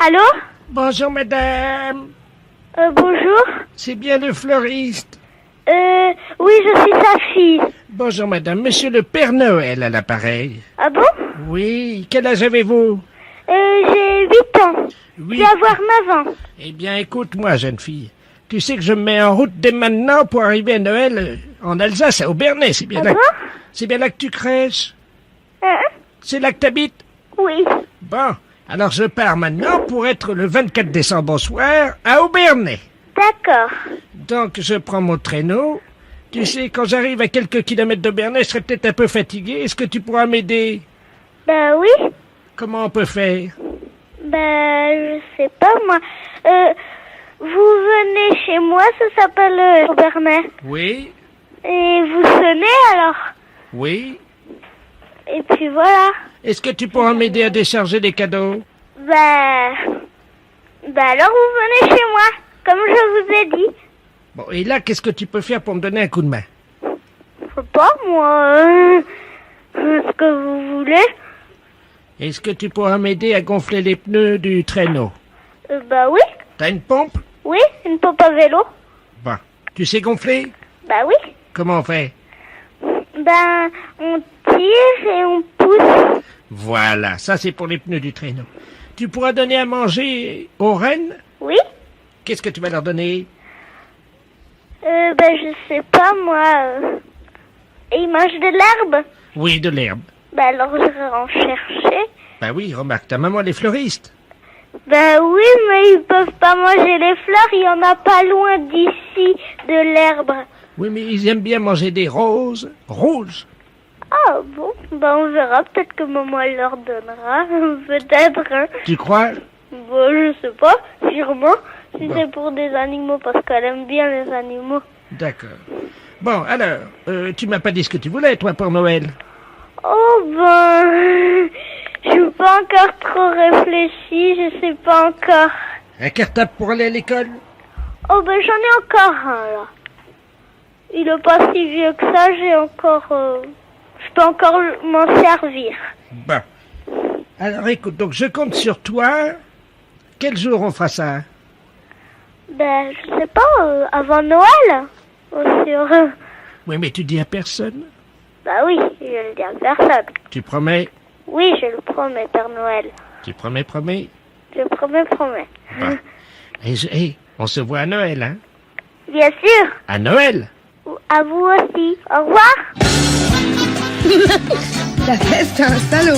Allô? Bonjour madame, Bonjour. c'est bien le fleuriste. Oui, je suis sa fille. Bonjour madame, monsieur le Père Noël à l'appareil. Ah bon? Oui, quel âge avez-vous? J'ai 8 ans. Je Oui. vais avoir 9 ans. Eh bien écoute-moi jeune fille, tu sais que je me mets en route dès maintenant pour arriver à Noël en Alsace, à Aubernais, c'est bien Ah là. bon? C'est bien là que tu crèches? Hein? C'est là que t'habites? Oui. Bon, alors je pars maintenant pour être le 24 décembre au soir à Aubernais. D'accord. Donc je prends mon traîneau. Tu sais, quand j'arrive à quelques kilomètres d'Aubernais, je serai peut-être un peu fatigué. Est-ce que tu pourras m'aider? Ben oui. Comment on peut faire? Ben, je sais pas moi. Vous venez chez moi, ça s'appelle Aubernais. Oui, Et vous sonnez alors. oui. Et puis voilà. Est-ce que tu pourras m'aider à décharger les cadeaux? Ben alors vous venez chez moi, comme je vous ai dit. Bon, et là, qu'est-ce que tu peux faire pour me donner un coup de main? Je sais pas moi. Ce que vous voulez. Est-ce que tu pourras m'aider à gonfler les pneus du traîneau? Ben oui. T'as une pompe? Oui, une pompe à vélo. Bon. Tu sais gonfler? Ben oui. Comment on fait? Ben, on tire et on pousse. Voilà, ça c'est pour les pneus du traîneau. Tu pourras donner à manger aux rennes? Oui. Qu'est-ce que tu vas leur donner? Ben je sais pas moi. Et ils mangent de l'herbe. Oui, de l'herbe. Ben alors je vais en chercher. Ben oui, remarque, ta maman elle est fleuriste. Ben oui, mais ils peuvent pas manger les fleurs. Il y en a pas loin d'ici de l'herbe. Oui, mais ils aiment bien manger des roses. Roses? Ah bon, ben on verra. Peut-être que maman elle leur donnera. Peut-être. Hein. Tu crois? Bon, je sais pas. Sûrement. Si Bon. c'est pour des animaux, parce qu'elle aime bien les animaux. D'accord. Bon, alors, tu m'as pas dit ce que tu voulais, toi, pour Noël. Oh ben, je suis pas encore trop réfléchie, je sais pas encore. Un cartable pour aller à l'école? Oh ben j'en ai encore un là. Il est pas si vieux que ça, j'ai encore, je peux encore m'en servir. Bon. Alors écoute, donc je compte sur toi. Quel jour on fera ça? Ben je sais pas, avant Noël. Oh, sûr. Oui, mais tu dis à personne. Bah oui, je le dis à personne. Tu promets? Oui, je le promets, Père Noël. Tu promets? Je promets. Bon. Et on se voit à Noël, hein? Bien sûr. À Noël? À vous aussi. Au revoir. La fête, c'est un salaud.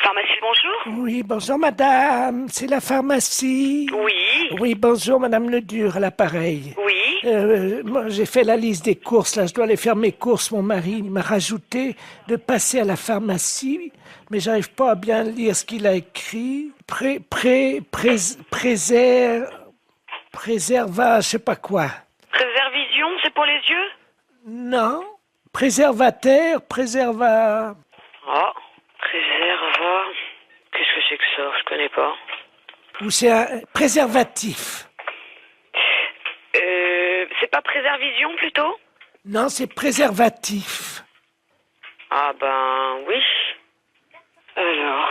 Pharmacie, bonjour. Oui, bonjour madame, c'est la pharmacie. Oui, Oui, bonjour madame Ledur à l'appareil. oui. Moi, j'ai fait la liste des courses, là, je dois aller faire mes courses. Mon mari m'a rajouté de passer à la pharmacie, mais j'arrive pas à bien lire ce qu'il a écrit. Préserva, je sais pas quoi. Préservision, c'est pour les yeux? Non, préserva... Oh, préserva. Qu'est-ce que c'est que ça? Je connais pas. Ou c'est un préservatif. C'est pas préservision plutôt? Non, c'est préservatif. Ah ben oui. Alors.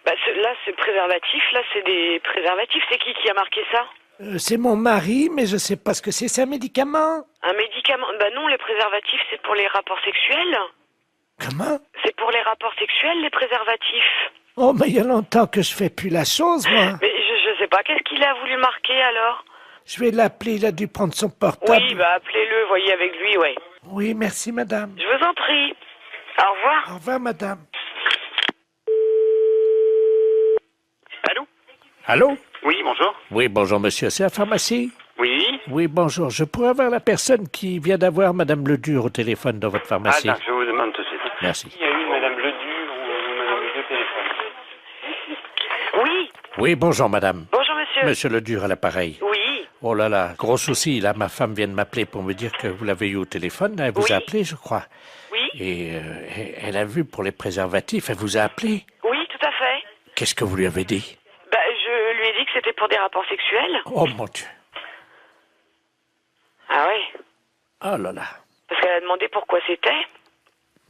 Bah là c'est préservatif, là c'est des préservatifs. C'est qui a marqué ça? C'est mon mari, mais je sais pas ce que c'est un médicament. Un médicament? Bah non, les préservatifs c'est pour les rapports sexuels. Comment? C'est pour les rapports sexuels, les préservatifs. Oh, mais il y a longtemps que je fais plus la chose, moi. Mais je sais pas, qu'est-ce qu'il a voulu marquer alors? Je vais l'appeler, il a dû prendre son portable. Oui, bah appelez-le, voyez avec lui, ouais. Oui, merci madame. Je vous en prie. Au revoir. Au revoir madame. Allô? Allô? Oui, bonjour. Oui, bonjour monsieur, c'est la pharmacie? Oui. Oui, bonjour, je pourrais avoir la personne qui vient d'avoir madame Ledur au téléphone dans votre Ah, pharmacie. d'accord, je vous demande tout de suite. Merci. Il y a eu Madame Ledur ou Madame Ledur au téléphone. Oui. Oui, bonjour madame. Bonjour monsieur. Monsieur Ledur à l'appareil. Oui. Oh là là, gros souci, là ma femme vient de m'appeler pour me dire que vous l'avez eu au téléphone, elle vous Oui. a appelé je crois. Oui. Et elle a vu pour les préservatifs, elle vous a appelé. Oui, tout à fait. Qu'est-ce que vous lui avez dit? Bah, je lui ai dit que c'était pour des rapports sexuels. Oh mon Dieu. Ah ouais. Oh là là. Parce qu'elle a demandé pourquoi c'était.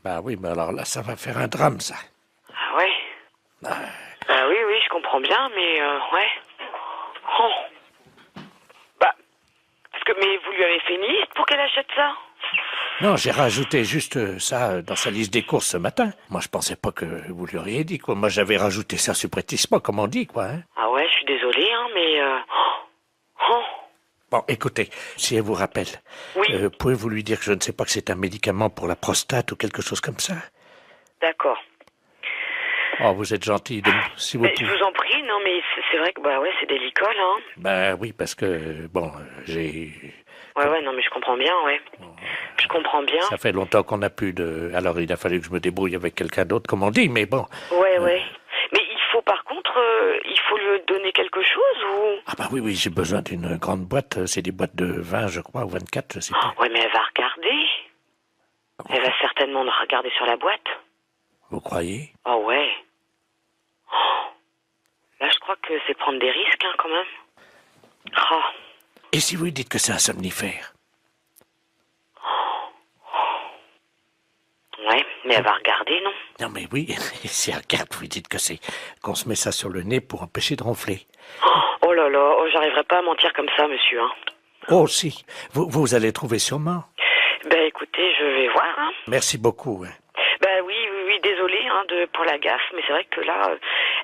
Bah oui, mais alors là, ça va faire un drame, ça. Ah ouais. Oui, je comprends bien, mais ouais. Oh. Bah, mais vous lui avez fait une liste pour qu'elle achète ça? Non, j'ai rajouté juste ça dans sa liste des courses ce matin. Moi, je pensais pas que vous lui auriez dit, quoi. Moi, j'avais rajouté ça subrepticement, comme on dit, quoi. Hein. Ah ouais, je suis désolée, hein, mais... Oh. Bon, écoutez, si elle vous rappelle, Oui. pouvez-vous lui dire que je ne sais pas que c'est un médicament pour la prostate ou quelque chose comme ça? D'accord. Oh, vous êtes gentil, si vous Mais pouvez. je vous en prie, non, mais c'est vrai que, bah ouais, c'est délicat, là. Hein. Ben oui, parce que, bon, j'ai... Ouais, non, mais je comprends bien, ouais. Je comprends bien. Ça fait longtemps qu'on n'a plus de... Alors, il a fallu que je me débrouille avec quelqu'un d'autre, comme on dit, mais bon. Ouais. Mais il faut, par contre, il faut lui donner quelque chose, ou... Ah bah oui, j'ai besoin d'une grande boîte. C'est des boîtes de 20, je crois, ou 24, je sais plus. Ouais, mais elle va regarder. Elle va certainement regarder sur la boîte. Vous croyez? Oh ouais. Là, je crois que c'est prendre des risques, hein, quand même. Oh. Et si vous lui dites que c'est un somnifère? Ouais, mais elle va regarder, non? Non mais oui, si elle regarde, vous lui dites que c'est qu'on se met ça sur le nez pour empêcher de ronfler. Oh là là, j'arriverai pas à mentir comme ça, monsieur, hein. Oh si, vous allez trouver sûrement. Ben écoutez, je vais voir, hein. Merci beaucoup. Hein. Ben oui, désolé, hein, pour la gaffe, mais c'est vrai que là,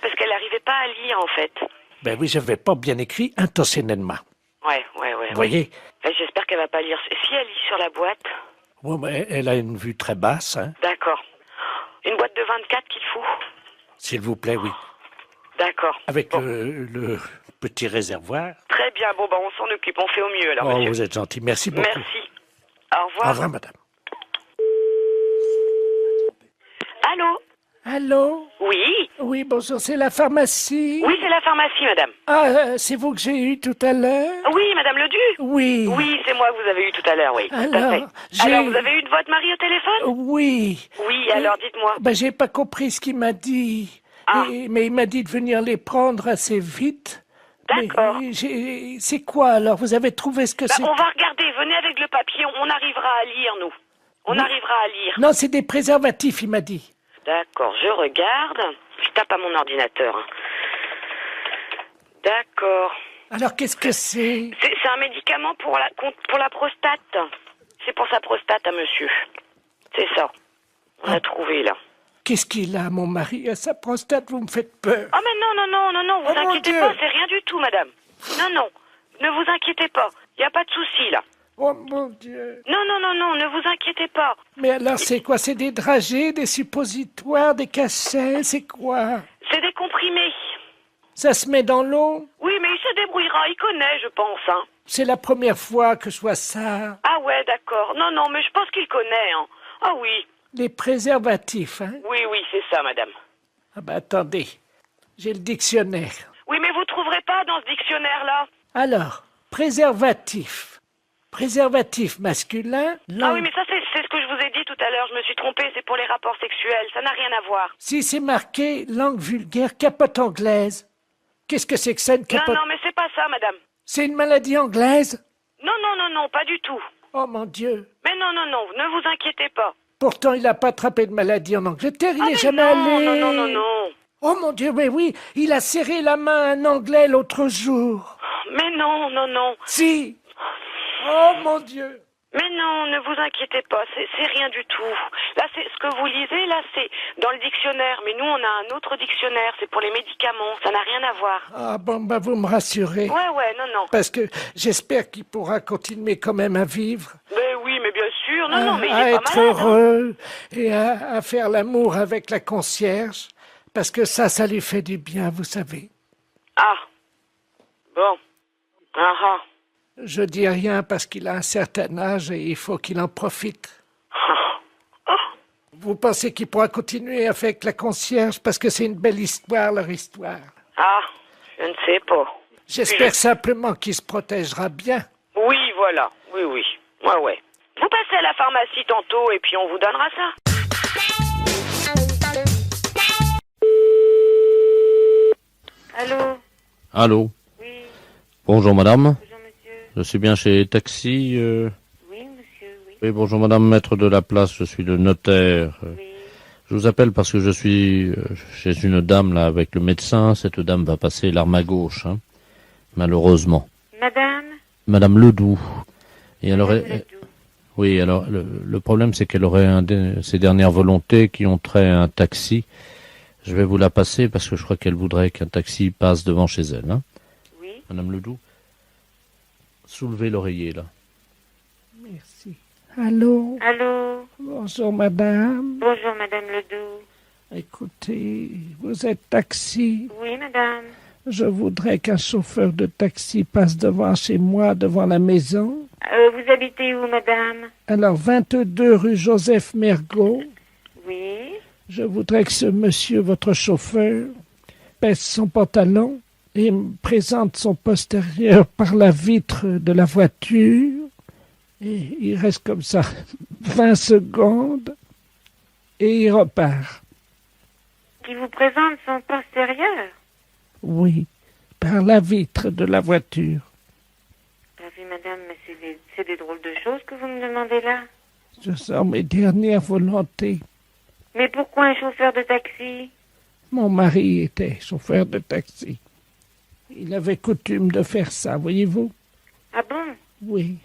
parce qu'elle n'arrivait pas à lire, en fait. Ben oui, j'avais pas bien écrit intentionnellement. Ouais. Vous voyez? Ben, j'espère qu'elle va pas lire. Si elle lit sur la boîte... Ouais, mais elle a une vue très basse, hein. D'accord. Une boîte de 24 qu'il faut? S'il vous plaît, oui. D'accord. Avec bon. le petit réservoir. Très bien, bon, on s'en occupe, on fait au mieux, alors, Oh, monsieur. vous êtes gentil, merci beaucoup. Merci. Au revoir. Au revoir, madame. Allô? Allô? Oui? Oui, bonjour, c'est la pharmacie. Oui, c'est la pharmacie, madame. Ah, c'est vous que j'ai eu tout à l'heure? Oui, madame Ledu? Oui. Oui, c'est moi que vous avez eu tout à l'heure, oui. Tout à Alors, fait. Alors, vous avez eu de votre mari au téléphone? Oui. Oui, alors dites-moi. Ben, j'ai pas compris ce qu'il m'a dit. Ah. Mais il m'a dit de venir les prendre assez vite. D'accord. Mais c'est quoi alors? Vous avez trouvé ce que c'est? On va regarder, venez avec le papier, on arrivera à lire, nous. On arrivera à lire. Non, c'est des préservatifs, il m'a dit. D'accord, je regarde. Je tape à mon ordinateur. Hein. D'accord. Alors, qu'est-ce que c'est? C'est un médicament pour la prostate. C'est pour sa prostate à monsieur. C'est ça. On a trouvé, là. Qu'est-ce qu'il a, mon mari, à sa prostate? Vous me faites peur. Oh, mais non, vous Oh, mon inquiétez Dieu. pas, c'est rien du tout, madame. Non, ne vous inquiétez pas. Il n'y a pas de souci, là. Oh, mon Dieu. Non, ne vous inquiétez pas. Mais alors, c'est quoi? C'est des dragées, des suppositoires, des cachets? C'est quoi? C'est des comprimés. Ça se met dans l'eau? Oui, mais il se débrouillera, il connaît, je pense, hein. C'est la première fois que je vois ça. Ah ouais, d'accord. Non, mais je pense qu'il connaît, hein. Ah oui. Les préservatifs, hein? Oui, c'est ça, madame. Ah ben, attendez. J'ai le dictionnaire. Oui, mais vous trouverez pas dans ce dictionnaire-là. Alors, préservatif. Préservatif masculin. Ah oui, mais ça, c'est ce que je vous ai dit tout à l'heure. Je me suis trompée, c'est pour les rapports sexuels. Ça n'a rien à voir. Si c'est marqué langue vulgaire, capote anglaise. Qu'est-ce que c'est que ça, une capote? Non, mais c'est pas ça, madame. C'est une maladie anglaise? Non, pas du tout. Oh mon Dieu. Mais non, ne vous inquiétez pas. Pourtant, il n'a pas attrapé de maladie en Angleterre, il Ah, n'est mais jamais allé. non. Oh mon Dieu, mais oui, il a serré la main à un Anglais l'autre jour. Mais non. Si. Oh mon Dieu. Mais non, ne vous inquiétez pas, c'est rien du tout. Là, c'est ce que vous lisez, là, c'est dans le dictionnaire. Mais nous, on a un autre dictionnaire, c'est pour les médicaments. Ça n'a rien à voir. Ah bon, bah vous me rassurez. Ouais, non. Parce que j'espère qu'il pourra continuer quand même à vivre. Mais oui, mais bien sûr. Non, mais il à est être pas malade. Hein. heureux et à faire l'amour avec la concierge. Parce que ça lui fait du bien, vous savez. Ah. Bon. Ah. Je dis rien parce qu'il a un certain âge et il faut qu'il en profite. Vous pensez qu'il pourra continuer avec la concierge parce que c'est une belle histoire, leur histoire. Ah, je ne sais pas. J'espère simplement qu'il se protégera bien. Oui, voilà. Oui. Ouais. Vous passez à la pharmacie tantôt et puis on vous donnera ça. Allô? Allô. Oui. Bonjour madame. Bonjour monsieur. Je suis bien chez Taxi. Oui, monsieur, oui. Oui, bonjour madame, maître de la place, je suis le notaire. Oui. Je vous appelle parce que je suis chez une dame là avec le médecin. Cette dame va passer l'arme à gauche, hein, malheureusement. Madame Madame Ledoux. Et elle Madame aurait... Ledoux. Oui, alors le problème c'est qu'elle aurait ses dernières volontés qui ont trait à un taxi. Je vais vous la passer parce que je crois qu'elle voudrait qu'un taxi passe devant chez elle. Hein. Oui. Madame Ledoux, soulevez l'oreiller là. Merci. Allô? Allô? Bonjour, madame. Bonjour, Madame Ledoux. Écoutez, vous êtes taxi. Oui, madame. Je voudrais qu'un chauffeur de taxi passe devant chez moi, devant la maison. Vous habitez où, madame? Alors, 22 rue Joseph Mergault. Oui. Je voudrais que ce monsieur, votre chauffeur, baisse son pantalon et me présente son postérieur par la vitre de la voiture. Et il reste comme ça 20 secondes et il repart. Qui vous présente son postérieur? Oui, par la vitre de la voiture. Oui, madame, mais c'est des drôles de choses que vous me demandez là. Je sors mes dernières volontés. Mais pourquoi un chauffeur de taxi? Mon mari était chauffeur de taxi. Il avait coutume de faire ça, voyez-vous? Ah bon? Oui.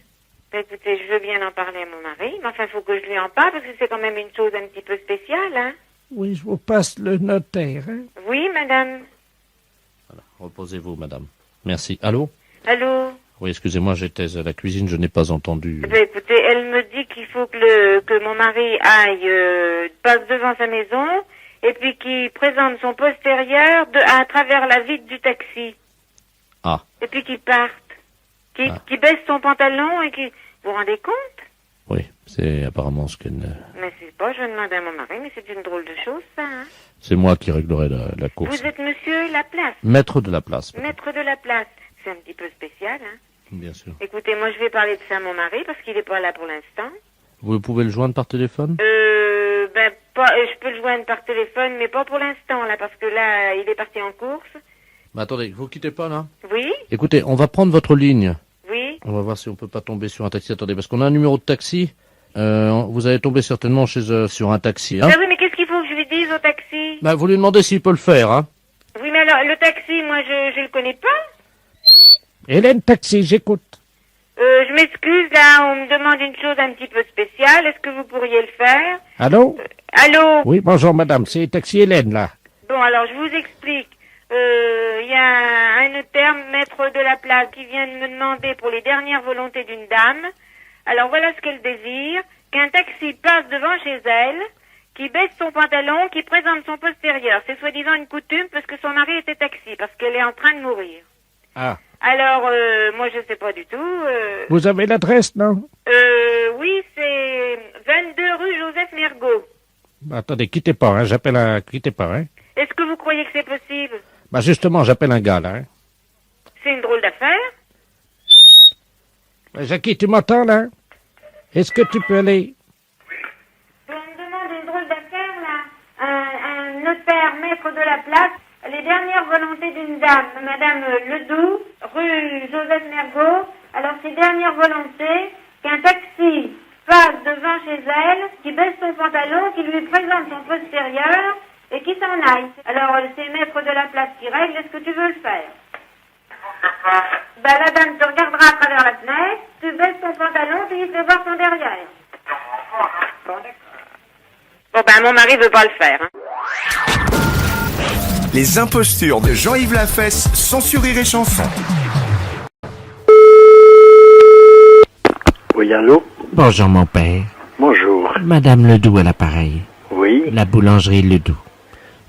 Bah, écoutez, je veux bien en parler à mon mari, mais enfin, il faut que je lui en parle parce que c'est quand même une chose un petit peu spéciale, hein? Oui, je vous passe le notaire, hein? Oui, madame. Voilà, reposez-vous madame. Merci. Allô? Allô? Oui, excusez-moi, j'étais à la cuisine, je n'ai pas entendu. Bah, écoutez, elle me dit qu'il faut que mon mari aille, passe devant sa maison et puis qu'il présente son postérieur à travers la vitre du taxi. Ah. Et puis qu'il parte. Qu'il baisse son pantalon et qu'il... Vous vous rendez compte? Oui, c'est apparemment ce qu'elle... Mais c'est pas, je demande à mon mari, mais c'est une drôle de chose, ça, hein? C'est moi qui réglerai la course. Vous êtes monsieur Laplace? Maître de la place. Maître de la place. C'est un petit peu spécial, hein? Bien sûr. Écoutez, moi, je vais parler de ça à mon mari parce qu'il n'est pas là pour l'instant. Vous pouvez le joindre par téléphone? Je peux le joindre par téléphone, mais pas pour l'instant, là, parce que là, il est parti en course. Mais attendez, vous quittez pas, là? Oui? Écoutez, on va prendre votre ligne. Oui? On va voir si on peut pas tomber sur un taxi. Attendez, parce qu'on a un numéro de taxi. Vous allez tomber certainement sur un taxi, hein? Ah oui, mais qu'est-ce qu'il faut que je lui dise au taxi? Bah, vous lui demandez s'il peut le faire, hein? Oui, mais alors, le taxi, moi, je le connais pas. Hélène Taxi, j'écoute. Je m'excuse, là, on me demande une chose un petit peu spéciale. Est-ce que vous pourriez le faire? Allô? Allô? Oui, bonjour madame, c'est Taxi Hélène, là. Bon, alors, je vous explique. Il y a un notaire, maître de la place, qui vient de me demander pour les dernières volontés d'une dame. Alors, voilà ce qu'elle désire. Qu'un taxi passe devant chez elle, qui baisse son pantalon, qui présente son postérieur. C'est soi-disant une coutume parce que son mari était taxi, parce qu'elle est en train de mourir. Ah. Alors, moi, je sais pas du tout. Vous avez l'adresse, non? Oui, c'est 22 rue Joseph Mergault. Bah, attendez, quittez pas, hein, quittez pas, hein. Est-ce que vous croyez que c'est possible? Bah, justement, j'appelle un gars, là, hein. C'est une drôle d'affaire. Bah, Jackie, tu m'entends, là? Est-ce que tu peux aller? On me demande une drôle d'affaire, là. Un notaire, maître de la place. Les dernières volontés d'une dame, Madame Ledoux, rue Joseph Mergault. Alors, ces dernières volontés, qu'un taxi passe devant chez elle, qui baisse son pantalon, qui lui présente son postérieur et qui s'en aille. Alors, c'est maître de la place qui règle. Est-ce que tu veux le faire? La dame te regardera à travers la fenêtre, tu baisses ton pantalon, puis il fait voir son derrière. Bon, mon mari veut pas le faire, hein. Les impostures de Jean-Yves Lafesse sont sur Rire et Chanson. Oui, allô? Bonjour, mon père. Bonjour. Madame Ledoux à l'appareil. Oui. La boulangerie Ledoux.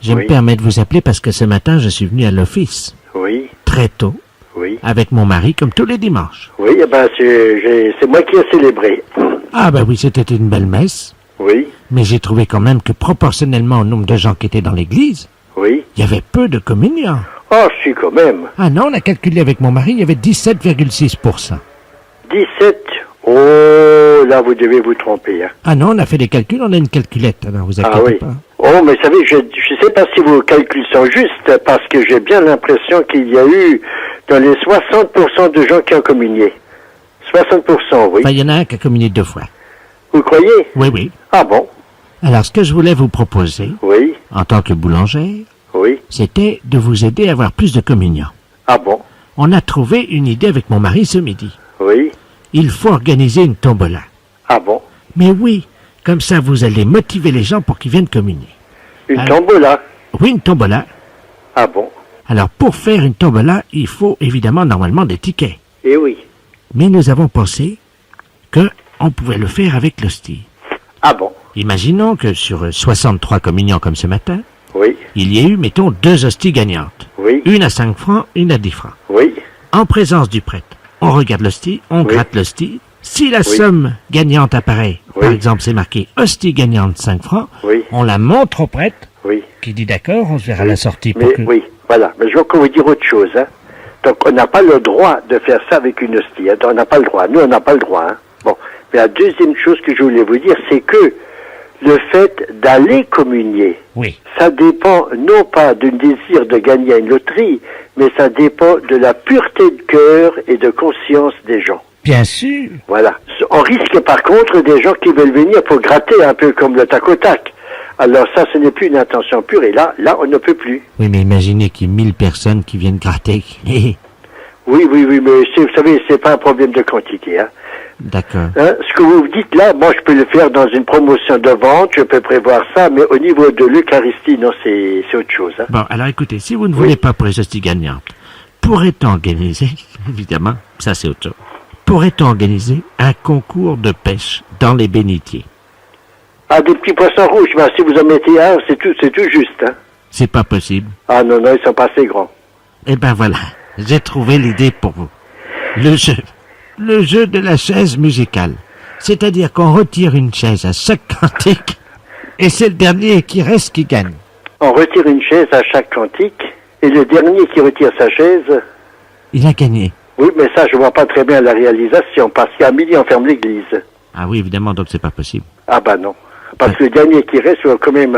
Je Oui. me permets de vous appeler parce que ce matin, je suis venu à l'office. Oui. Très tôt. Oui. Avec mon mari, comme tous les dimanches. Oui, c'est moi qui ai célébré. Ah, ben oui, c'était une belle messe. Oui. Mais j'ai trouvé quand même que proportionnellement au nombre de gens qui étaient dans l'église, Oui. il y avait peu de communiants. Oh, si, quand même. Ah non, on a calculé avec mon mari, il y avait 17,6%. 17. Oh, là, vous devez vous tromper. Hein. Ah non, on a fait des calculs, on a une calculette, alors vous inquiétez Ah oui. pas. Oh, mais vous savez, je sais pas si vos calculs sont justes, parce que j'ai bien l'impression qu'il y a eu dans les 60% de gens qui ont communié. 60%, oui. Enfin, il y en a un qui a communié 2 fois. Vous croyez? Oui, oui. Ah bon? Alors, ce que je voulais vous proposer, Oui, en tant que boulangère, oui. c'était de vous aider à avoir plus de communions. Ah bon? On a trouvé une idée avec mon mari ce midi. Oui. Il faut organiser une tombola. Ah bon? Mais oui, comme ça vous allez motiver les gens pour qu'ils viennent communier. Une Alors- tombola? Oui, une tombola. Ah bon? Alors, pour faire une tombola, il faut évidemment normalement des tickets. Eh oui. Mais nous avons pensé que on pouvait le faire avec l'hostie. Ah bon? Imaginons que sur 63 communions comme ce matin, Oui, il y ait eu, mettons, 2 hosties gagnantes. oui, Une à 5 francs, une à 10 francs. oui. En présence du prêtre, on regarde l'hostie, on Oui. gratte l'hostie. Si la somme gagnante apparaît, Oui. par exemple c'est marqué hostie gagnante 5 francs, Oui. on la montre au prêtre, Oui. qui dit d'accord, on se verra à la sortie pour Mais que... oui, voilà. Mais je vais encore vous dire autre chose. Hein. Donc, on n'a pas le droit de faire ça avec une hostie. Hein. On n'a pas le droit. Nous, on n'a pas le droit. Hein. Bon. Mais la deuxième chose que je voulais vous dire, c'est que le fait d'aller communier, Oui. ça dépend non pas d'un désir de gagner à une loterie, mais ça dépend de la pureté de cœur et de conscience des gens. Bien sûr. Voilà. On risque par contre des gens qui veulent venir pour gratter un peu comme le tac au tac. Alors ça, ce n'est plus une intention pure et là, on ne peut plus. Oui, mais imaginez qu'il y ait 1000 personnes qui viennent gratter. Oui, mais vous savez, c'est pas un problème de quantité. Hein. D'accord. Hein, ce que vous dites là, moi je peux le faire dans une promotion de vente, je peux prévoir ça, mais au niveau de l'Eucharistie, non, c'est autre chose. Hein. Bon, alors écoutez, si vous ne voulez pas pour les hosties gagnantes, pourrait-on organiser, évidemment, ça c'est autre chose, pourrait-on organiser un concours de pêche dans les bénitiers? Ah, des petits poissons rouges, ben, si vous en mettez un, c'est tout juste. Hein. C'est pas possible. Ah non, ils sont pas assez grands. Eh ben voilà, j'ai trouvé l'idée pour vous. Le jeu de la chaise musicale. C'est-à-dire qu'on retire une chaise à chaque cantique, et c'est le dernier qui reste qui gagne. On retire une chaise à chaque cantique, et le dernier qui retire sa chaise, Il a gagné. oui, mais ça, je vois pas très bien la réalisation, parce qu'à midi, on ferme l'église. Ah oui, évidemment, donc c'est pas possible. Ah bah non. Parce que le dernier qui reste, il faut quand même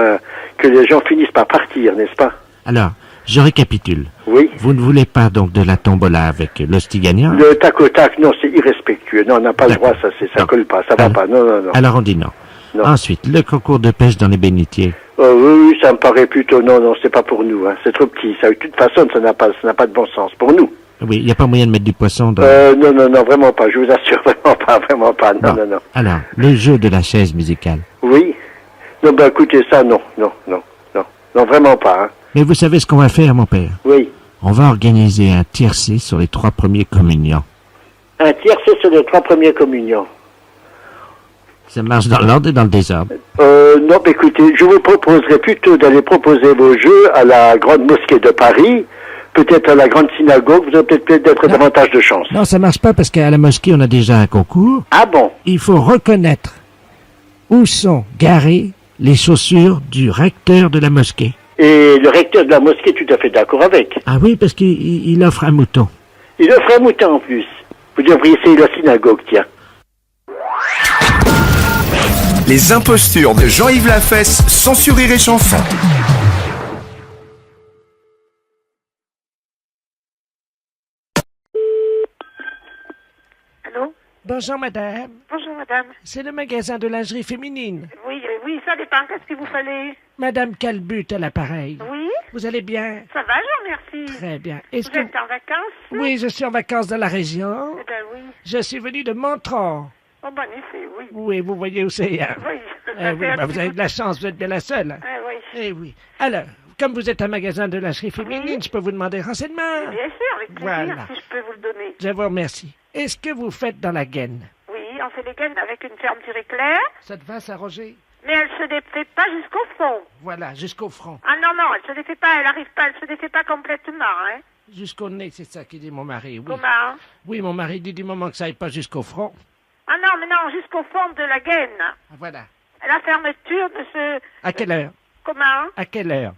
que les gens finissent par partir, n'est-ce pas? Alors, je récapitule. Oui. Vous ne voulez pas donc de la tombola avec l'hostie gagnant? Le tac au tac, non, c'est irrespectueux. Non, on n'a pas le droit, ça Non. colle pas, ça va Alors- pas. Non. Alors on dit non. Non. Ensuite, le concours de pêche dans les bénitiers. Oui, ça me paraît plutôt, non, c'est pas pour nous, hein. C'est trop petit. Ça, de toute façon, ça n'a pas de bon sens. Pour nous. Oui, il n'y a pas moyen de mettre du poisson dans... Non, vraiment pas. Je vous assure, vraiment pas. Non, Bon. non. Alors, le jeu de la chaise musicale. Oui. Non, bah écoutez, ça, non, vraiment pas, hein. Mais vous savez ce qu'on va faire, mon père? Oui. On va organiser un tiercé sur les 3 premiers communions. Un tiercé sur les 3 premières communions. Ça marche dans l'ordre et dans le désordre. Non, bah, écoutez, je vous proposerais plutôt d'aller proposer vos jeux à la Grande Mosquée de Paris, peut-être à la Grande Synagogue, vous aurez peut-être davantage de chance. Non, ça marche pas parce qu'à la mosquée, on a déjà un concours. Ah bon? Il faut reconnaître où sont garées les chaussures du recteur de la mosquée. Et le recteur de la mosquée est tout à fait d'accord avec. Ah oui, parce qu'il offre un mouton. Il offre un mouton en plus. Vous devriez essayer la synagogue, tiens. Les impostures de Jean-Yves Lafesse, sans Rire et Chanson. Allô? Bonjour, madame. Bonjour, madame. C'est le magasin de lingerie féminine. Oui, ça dépend. Qu'est-ce qu'il vous fallait? Madame Calbut à l'appareil. Oui, Vous allez bien? ça va, je vous remercie. Très bien. Est-ce Vous que... êtes en vacances? Oui, je suis en vacances dans la région. Eh ben oui. Je suis venu de Montrond. Oh, bon effet, oui. Oui, vous voyez où c'est. Hein? Oui. Oui, vous avez de la chance, vous êtes bien la seule. Hein? Ah oui. Eh oui. Alors, comme vous êtes un magasin de lingerie féminine, je peux vous demander renseignement. Bien sûr, avec plaisir, Voilà. si je peux vous le donner. Je vous remercie. Est-ce que vous faites dans la gaine? Oui, on fait les gaines avec une fermeture éclair, Ça te va, ça, Roger? mais elle se défait pas jusqu'au fond. Voilà, jusqu'au front. Ah non, elle se défait pas, elle se défait pas complètement, hein. Jusqu'au nez, c'est ça qui dit mon mari, oui. Comment? Oui, mon mari dit du moment que ça aille pas jusqu'au front. Ah non, mais non, jusqu'au fond de la gaine. Ah, voilà. La fermeture de ce... À quelle heure? Comment? À quelle heure?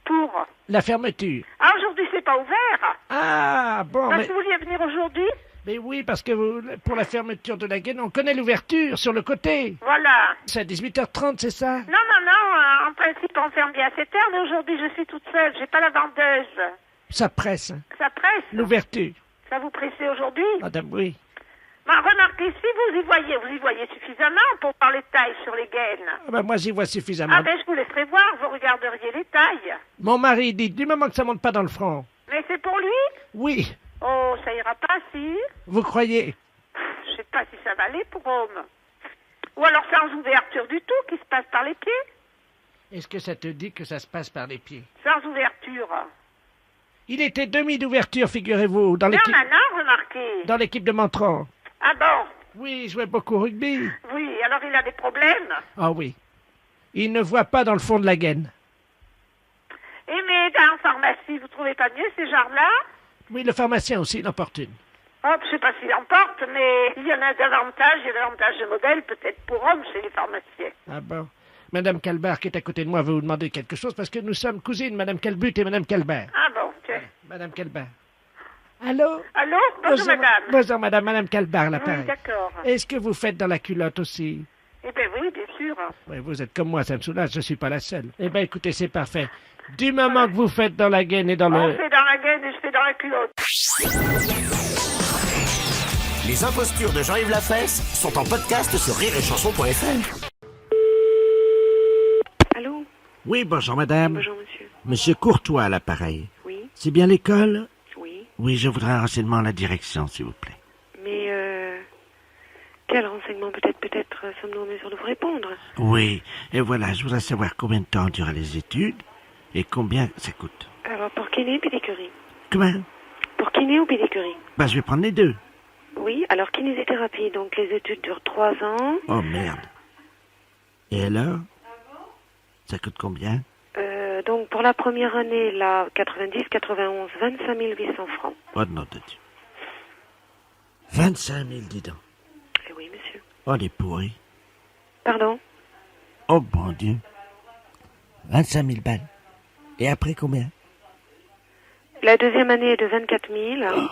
Pour... La fermeture. Ah, aujourd'hui, c'est pas ouvert. Ah, bon, Parce mais... que vous vouliez venir aujourd'hui? Mais oui, parce que pour la fermeture de la gaine, on connaît l'ouverture sur le côté. Voilà. C'est à 18h30, c'est ça? Non, en principe, on ferme bien à 7 heures, mais aujourd'hui, je suis toute seule. J'ai pas la vendeuse. Ça presse, hein. Ça presse. L'ouverture. Ça vous pressait aujourd'hui? Madame, oui. Mais Enfin, remarquez, si vous y voyez suffisamment pour voir les tailles sur les gaines. Ah ben, moi, j'y vois suffisamment. Ah ben, je vous laisserai voir, vous regarderiez les tailles. Mon mari dit, du moment que ça monte pas dans le front. Mais c'est pour lui? Oui, Oh, ça ira pas, si? vous croyez? Je sais pas si ça va aller pour homme. Ou alors sans ouverture du tout, qui se passe par les pieds. Est-ce que ça te dit que ça se passe par les pieds? Sans ouverture. Il était demi d'ouverture, figurez-vous, dans Mais l'équipe... on en a remarqué. Dans l'équipe de Mantron. Ah bon? Oui, il jouait beaucoup au rugby. Oui, alors il a des problèmes. Ah oui. Il ne voit pas dans le fond de la gaine. Et mais dans la pharmacie, vous trouvez pas mieux ces genres-là? Oui, le pharmacien aussi, il en porte une. Oh, je sais pas s'il en porte, mais il y en a davantage, il y a davantage de modèles, peut-être pour hommes chez les pharmaciens. Ah bon. Madame Calbert, qui est à côté de moi, veut vous demander quelque chose, parce que nous sommes cousines, Madame Calbut et Madame Calbert. Ah bon, tiens. Madame Calbert. Allô? Allô? Bonjour, madame. Bonjour, Madame Calbert, l'appareil. Oui, d'accord. Est-ce que vous faites dans la culotte aussi? Eh bien oui, bien sûr. Oui, vous êtes comme moi, ça me soulage, je suis pas la seule. Eh bien, écoutez, c'est parfait. Du moment que vous faites dans la gaine et dans On le... fait dans la gaine et je fais dans la culotte. Les impostures de Jean-Yves Lafesse sont en podcast sur rireetchanson.fr. Allô? Oui, bonjour madame. Bonjour, monsieur. Monsieur Courtois à l'appareil. Oui, C'est bien l'école? oui. Oui, je voudrais un renseignement à la direction, s'il vous plaît. Mais, quel renseignement peut-être sommes-nous en mesure de vous répondre? Oui, et voilà, je voudrais savoir combien de temps durent les études et combien ça coûte. Alors, pour kiné ou pédicure? Comment? Pour kiné ou pédicure? Bah, je vais prendre les deux. Oui, alors kinésithérapie, donc les études durent 3 ans. Oh, merde. Et alors? Ça coûte combien? Donc pour la première année, là, 90, 91, 25 800 francs. Oh, non de Dieu. 25 000, dis donc. Eh oui, monsieur. Oh, les pourris. Pardon? Oh, bon Dieu. 25 000 balles. Et après combien? La deuxième année est de 24 000.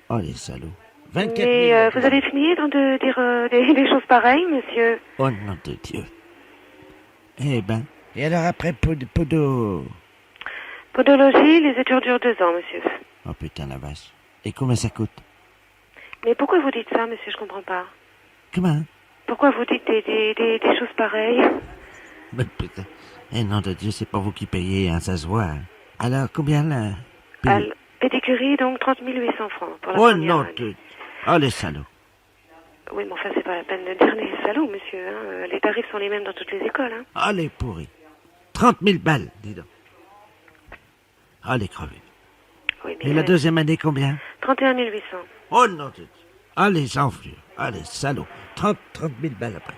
Oh, les salauds. 24 000. Mais vous avez fini de dire des choses pareilles, monsieur? Oh, nom de Dieu. Eh ben. Et alors après, podo... Podologie, les études durent 2 ans, monsieur. Oh, putain, la vache. Et combien ça coûte? Mais pourquoi vous dites ça, monsieur? Je comprends pas. Comment? Pourquoi vous dites des choses pareilles? Mais putain. Eh, nom de Dieu, c'est pas vous qui payez, hein, ça se voit. Hein. Alors, combien là? Pédicurie, donc 30 800 francs pour la Oh, première non année. de... Oh, les salauds. Oui, mais enfin, c'est pas la peine de dire les salauds, monsieur. Hein. Les tarifs sont les mêmes dans toutes les écoles. Hein. Oh, les pourris. 30 000 balles, dis donc. Oh, les crevés. Oui, mais Et la deuxième année, combien? 31 800. Oh, non de Dieu. Oh, les enflures. Oh, les salauds. 30 000 balles après.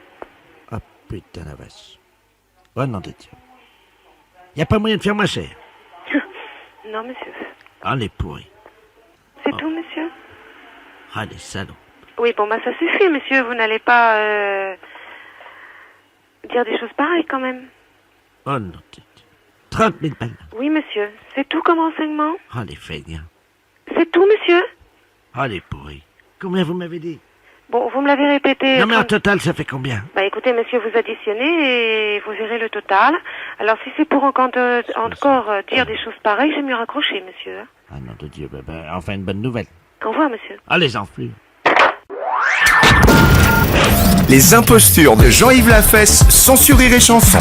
Oh, putain, la vache. Oh, non de Dieu. Y a pas moyen de faire moins cher? Non, monsieur. Oh, les pourris. C'est tout, monsieur? Oh, les salauds. Oui, bon, bah ça suffit, monsieur. Vous n'allez pas dire des choses pareilles, quand même. Oh, non de Dieu. 30 000 balles. Oui, monsieur. C'est tout comme renseignement? Oh, les feignants. C'est tout, monsieur? Oh, les pourris. Combien vous m'avez dit? Bon, vous me l'avez répété. Non, mais en total, ça fait combien? Bah écoutez, monsieur, vous additionnez et vous verrez le total. Alors, si c'est pour encore dire des choses pareilles, j'ai mieux raccrocher, monsieur. Hein. Ah, non de Dieu. Ben, enfin, une bonne nouvelle. Au revoir, monsieur. Ah, les enflures. Les impostures de Jean-Yves Lafesse sont sur Rire et Chanson.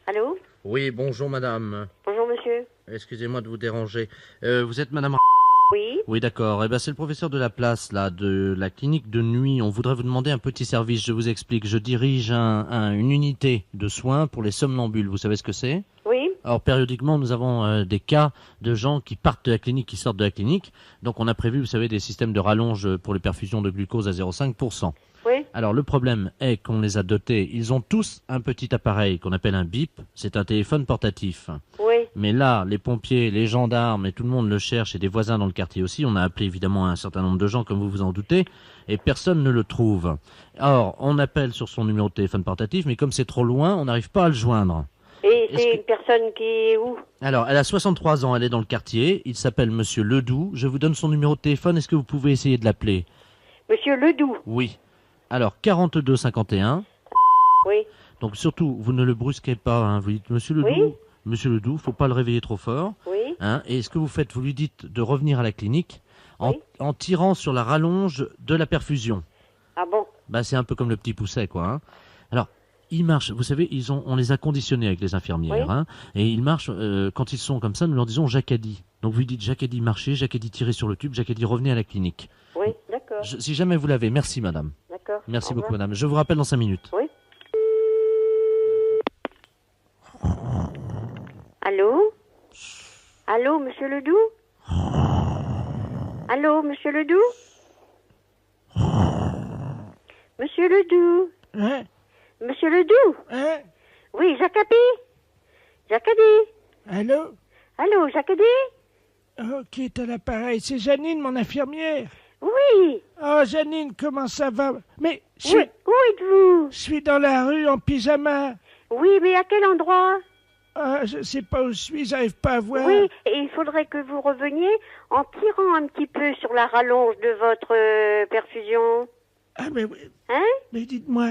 Allô? Oui, bonjour madame. Bonjour, monsieur. Excusez-moi de vous déranger. Vous êtes madame... Oui? Oui, d'accord. Eh ben, c'est le professeur de la place, là, de la clinique de nuit. On voudrait vous demander un petit service. Je vous explique. Je dirige une unité de soins pour les somnambules. Vous savez ce que c'est? Oui? Alors, périodiquement, nous avons des cas de gens qui partent de la clinique, qui sortent de la clinique. Donc, on a prévu, vous savez, des systèmes de rallonge pour les perfusions de glucose à 0,5%. Oui? Alors, le problème est qu'on les a dotés. Ils ont tous un petit appareil qu'on appelle un bip. C'est un téléphone portatif. Oui? Mais là, les pompiers, les gendarmes et tout le monde le cherche et des voisins dans le quartier aussi. On a appelé évidemment un certain nombre de gens, comme vous vous en doutez, et personne ne le trouve. Or, on appelle sur son numéro de téléphone portatif, mais comme c'est trop loin, on n'arrive pas à le joindre. Et c'est une personne qui est où? Alors, elle a 63 ans, elle est dans le quartier. Il s'appelle Monsieur Ledoux. Je vous donne son numéro de téléphone. Est-ce que vous pouvez essayer de l'appeler? Monsieur Ledoux? Oui. Alors, 42 51. Oui. Donc surtout, vous ne le brusquez pas. Hein. Vous dites Monsieur Ledoux. Oui. Monsieur Ledoux, faut pas le réveiller trop fort. Oui. Hein, et ce que vous faites, vous lui dites de revenir à la clinique en tirant sur la rallonge de la perfusion. Ah bon? Bah, c'est un peu comme le petit pousset, quoi. Hein. Alors, ils marchent. Vous savez, on les a conditionnés avec les infirmières, hein, et ils marchent quand ils sont comme ça. Nous leur disons Jacadi. Donc vous dites Jacadi marchez, Jacadi tirez sur le tube, Jacadi revenez à la clinique. Oui, d'accord. Si jamais vous l'avez, merci madame. D'accord. Merci beaucoup madame. Je vous rappelle dans 5 minutes. Oui. Allô? Allô, monsieur Ledoux? Allô, monsieur Ledoux? Monsieur Ledoux? Hein? Monsieur Ledoux? Hein? Oui, Jacadi? Jacadi? Allô? Allô, Jacadi? Oh, qui est à l'appareil? C'est Janine, mon infirmière. Oui. Oh, Janine, comment ça va? Mais Où êtes-vous? Je suis dans la rue en pyjama. Oui, mais à quel endroit? Je sais pas où je suis, j'arrive pas à voir. Oui, et il faudrait que vous reveniez en tirant un petit peu sur la rallonge de votre perfusion. Ah, mais oui. Hein? Mais dites-moi,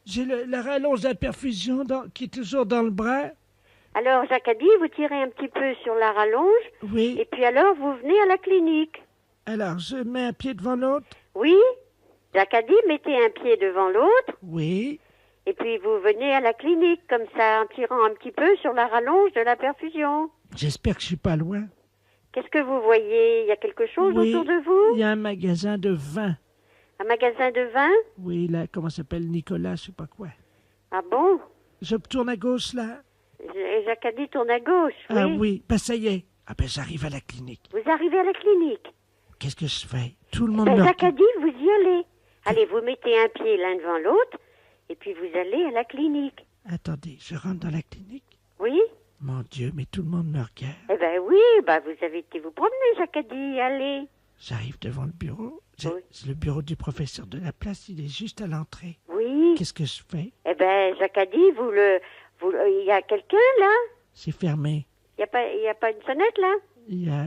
j'ai la rallonge de la perfusion qui est toujours dans le bras. Alors, Jacadi, vous tirez un petit peu sur la rallonge. Oui. Et puis alors, vous venez à la clinique. Alors, je mets un pied devant l'autre. Oui. Jacadi, mettez un pied devant l'autre. Oui. Et puis vous venez à la clinique, comme ça, en tirant un petit peu sur la rallonge de la perfusion. J'espère que je suis pas loin. Qu'est-ce que vous voyez? Il y a quelque chose autour de vous? Il y a un magasin de vin. Un magasin de vin? Oui, là, comment ça s'appelle? Nicolas, je sais pas quoi. Ah bon? Je tourne à gauche, là. Jacadi tourne à gauche, oui. Ah oui, ben ça y est. Ah ben j'arrive à la clinique. Vous arrivez à la clinique? Qu'est-ce que je fais? Tout le monde Ben, me... Jacadi, vous y allez. Allez, vous mettez un pied l'un devant l'autre, et puis vous allez à la clinique. Attendez, je rentre dans la clinique? Oui? Mon Dieu, mais tout le monde me regarde. Eh ben oui, vous avez été vous promener, Jacadi, allez. J'arrive devant le bureau. Oui. C'est le bureau du professeur de la place, il est juste à l'entrée. Oui. Qu'est-ce que je fais? Eh ben, Jacadi, il y a quelqu'un, là? C'est fermé. Il y a pas une sonnette, là?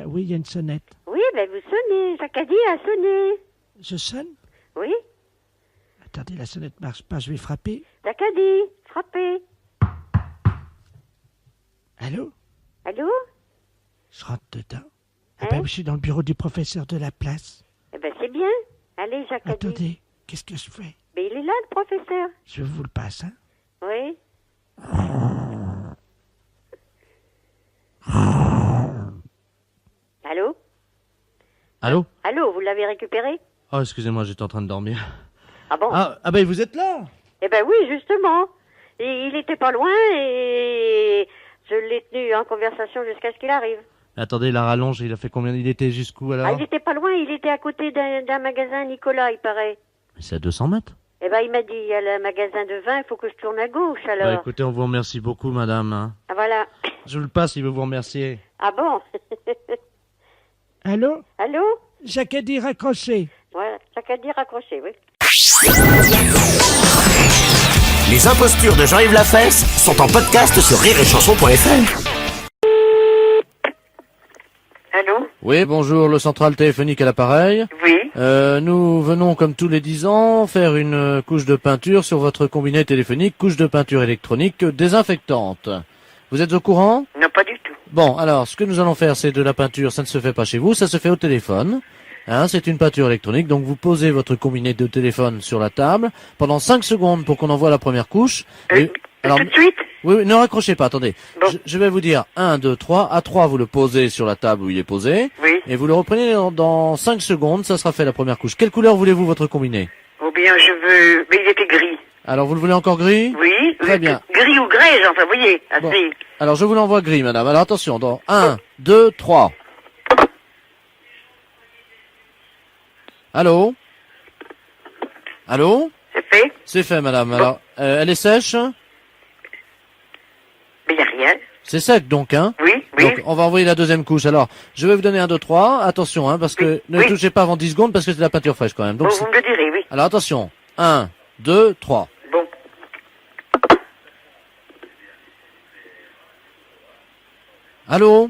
Oui, il y a une sonnette. Oui, ben vous sonnez. Jacadi a sonné. Je sonne? Oui. Attendez, la sonnette marche pas, je vais frapper. Jacadi, frappez. Allô? Allô? Je rentre dedans. Ah Hein? ben, je suis dans le bureau du professeur de la place. Eh ben, c'est bien. Allez, Jacadi. Attendez, qu'est-ce que je fais? Ben, il est là, le professeur. Je vous le passe, hein? Oui. Allô? Allô? Allô, vous l'avez récupéré? Oh, excusez-moi, j'étais en train de dormir. Ah bon? Ah ben vous êtes là? Eh ben oui, justement. Et il était pas loin et je l'ai tenu en conversation jusqu'à ce qu'il arrive. Attendez, la rallonge, il a fait combien? Il était jusqu'où alors? Ah, il était pas loin, il était à côté d'un magasin Nicolas, il paraît. C'est à 200 mètres. Eh ben il m'a dit, il y a le magasin de vin, il faut que je tourne à gauche alors. Bah, écoutez, on vous remercie beaucoup, madame. Hein. Ah voilà. Je vous le passe, il veut vous remercier. Ah bon? Allô? Allô? Jacadi raccroché. Voilà, chacun dit raccrocher, oui. Les impostures de Jean-Yves Lafesse sont en podcast sur rireetchanson.fr. Allô? Oui, bonjour, le central téléphonique à l'appareil. Oui. Nous venons, comme tous les 10 ans, faire une couche de peinture sur votre combiné téléphonique, couche de peinture électronique désinfectante. Vous êtes au courant? Non, pas du tout. Bon, alors, ce que nous allons faire, c'est de la peinture, ça ne se fait pas chez vous, ça se fait au téléphone. Hein, c'est une peinture électronique, donc vous posez votre combiné de téléphone sur la table pendant 5 secondes pour qu'on envoie la première couche. Alors, tout de suite? Oui, ne raccrochez pas, attendez. Bon. Je vais vous dire 1, 2, 3. À 3, vous le posez sur la table où il est posé. Oui. Et vous le reprenez dans 5 secondes, ça sera fait la première couche. Quelle couleur voulez-vous votre combiné? Ou bien je veux... Mais il était gris. Alors, vous le voulez encore gris? Oui. Très bien. Gris ou grès, enfin, vous voyez, assez. Bon. Alors, je vous l'envoie gris, madame. Alors, attention, dans 1, 2, 3. Allô? Allô? C'est fait? C'est fait, madame. Alors, elle est sèche? Mais il n'y a rien. C'est sec, donc, hein? Oui, oui. Donc, on va envoyer la deuxième couche. Alors, je vais vous donner 1, 2, 3. Attention, hein, parce que ne touchez pas avant 10 secondes, parce que c'est de la peinture fraîche, quand même. Donc, Vous me le direz, oui. alors, attention. 1, 2, 3. Bon. Allô?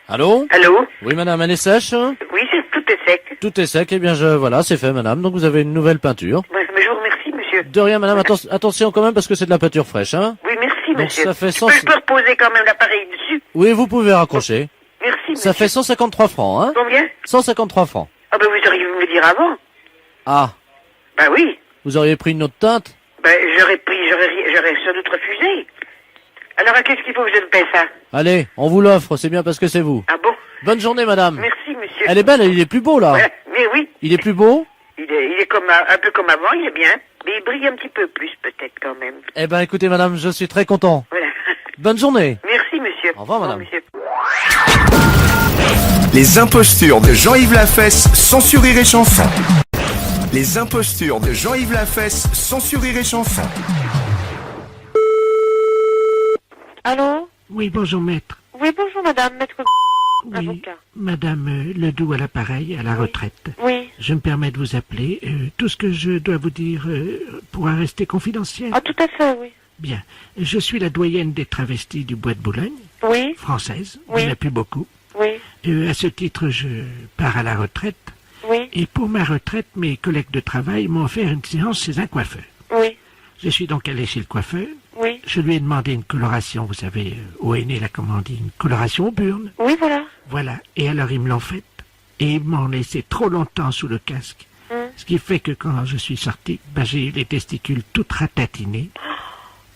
Allô? Allô? Oui, madame, elle est sèche? Oui, tout est sec. Tout est sec. Eh bien, voilà, c'est fait, madame. Donc, vous avez une nouvelle peinture. Mais je vous remercie, monsieur. De rien, madame. Attention quand même, parce que c'est de la peinture fraîche, hein? Oui, merci, Donc, monsieur. ça fait Je peux reposer quand même l'appareil dessus. Oui, vous pouvez raccrocher. Merci, Ça fait 153 francs, hein? Combien? 153 francs. Ah ben vous auriez pu me le dire avant. Ah, Ben oui. vous auriez pris une autre teinte? Ben j'aurais sans doute refusé. Alors qu'est-ce qu'il faut que je me paie ça? Allez, on vous l'offre, c'est bien parce que c'est vous. Ah bon? Bonne journée, madame. Merci, monsieur. Elle est belle, il est plus beau, là. Voilà. Mais oui, Il est plus beau? il est comme un peu comme avant, il est bien. Mais il brille un petit peu plus peut-être quand même. Eh ben, écoutez, madame, je suis très content. Voilà. Bonne journée. Merci, monsieur. Au revoir, madame. Monsieur. Les impostures de Jean-Yves Lafesse, sans sourire et chanson. Les impostures de Jean-Yves Lafesse, sans sourire et chanson. Allô? Oui, bonjour maître. Oui, bonjour madame, maître Oui, avocat. madame Ledoux à l'appareil, à la retraite. Oui. Je me permets de vous appeler. Tout ce que je dois vous dire pourra rester confidentiel. Ah, tout à fait, oui. Bien. Je suis la doyenne des travestis du Bois de Boulogne, Oui, française. Oui. Il n'y en a plus beaucoup. oui, À ce titre, je pars à la retraite. oui, Et pour ma retraite, mes collègues de travail m'ont offert une séance chez un coiffeur. oui, Je suis donc allé chez le coiffeur. oui. Je lui ai demandé une coloration, vous savez, ON l'a commandé, une coloration au burn. Oui, voilà. Voilà. Et alors ils me l'ont faite. Et ils m'ont laissé trop longtemps sous le casque. Ce qui fait que quand je suis sorti, j'ai eu les testicules toutes ratatinés,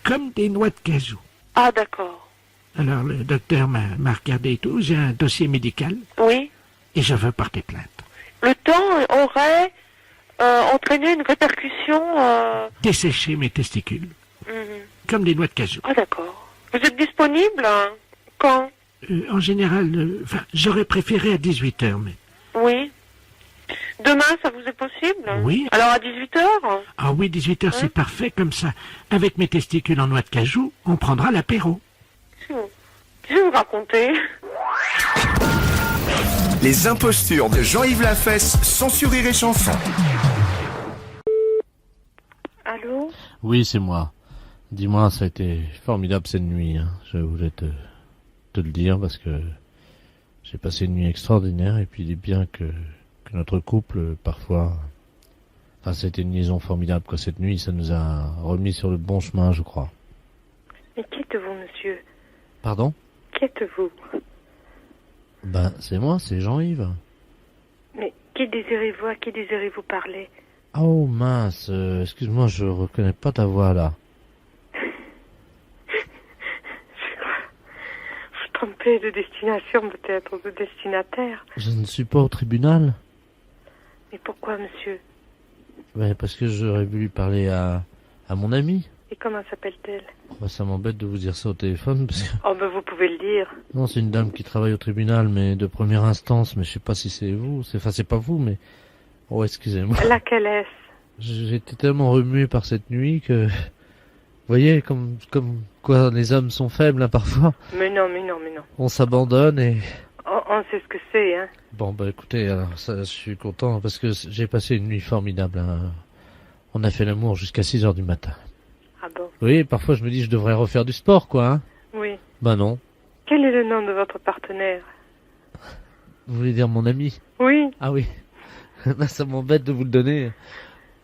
comme des noix de cajou. Ah, d'accord. Alors le docteur m'a regardé et tout, j'ai un dossier médical, Oui. et je veux porter plainte. Le temps aurait entraîné une répercussion... Dessécher mes testicules, mhm. comme des noix de cajou. Ah, d'accord. Vous êtes disponible quand? En général, j'aurais préféré à 18h, mais... Oui. Demain, ça vous est possible? Oui. Alors à 18h? Ah oui, 18h, c'est parfait, comme ça. Avec mes testicules en noix de cajou, on prendra l'apéro. Je vais vous raconter. Les impostures de Jean-Yves Lafesse, sans sourire et chanson. Allô? Oui, c'est moi. Dis-moi, ça a été formidable cette nuit, hein. Je voulais te le dire parce que j'ai passé une nuit extraordinaire et puis il est bien que notre couple, parfois... Enfin, c'était une liaison formidable, quoi. Cette nuit, ça nous a remis sur le bon chemin, je crois. Mais qui êtes-vous, monsieur? Pardon? Qui êtes-vous? Ben, c'est moi, c'est Jean-Yves. Mais qui désirez-vous? À qui désirez-vous parler? Oh mince, excuse-moi, je reconnais pas ta voix là. Vous trompez de destination peut-être, de destinataire. Je ne suis pas au tribunal. Mais pourquoi, monsieur? Ben, parce que j'aurais voulu parler à mon amie. Et comment s'appelle-t-elle? Ben, ça m'embête de vous dire ça au téléphone parce que... Oh, ben vous pouvez le dire. Non, c'est une dame qui travaille au tribunal, mais de première instance, mais je sais pas si c'est vous. C'est pas vous, mais... Oh, excusez-moi. Laquelle est-ce? J'étais tellement remué par cette nuit que... Vous voyez, comme quoi les hommes sont faibles, hein, parfois. Mais non. On s'abandonne et... On sait ce que c'est, hein. Bon, bah écoutez, alors ça, je suis content parce que j'ai passé une nuit formidable, hein. On a fait l'amour jusqu'à 6h du matin. Ah bon? Oui, parfois je me dis je devrais refaire du sport, quoi, hein. Oui. Bah non. Quel est le nom de votre partenaire? Vous voulez dire mon ami? Oui. Ah oui. Bah ça m'embête de vous le donner.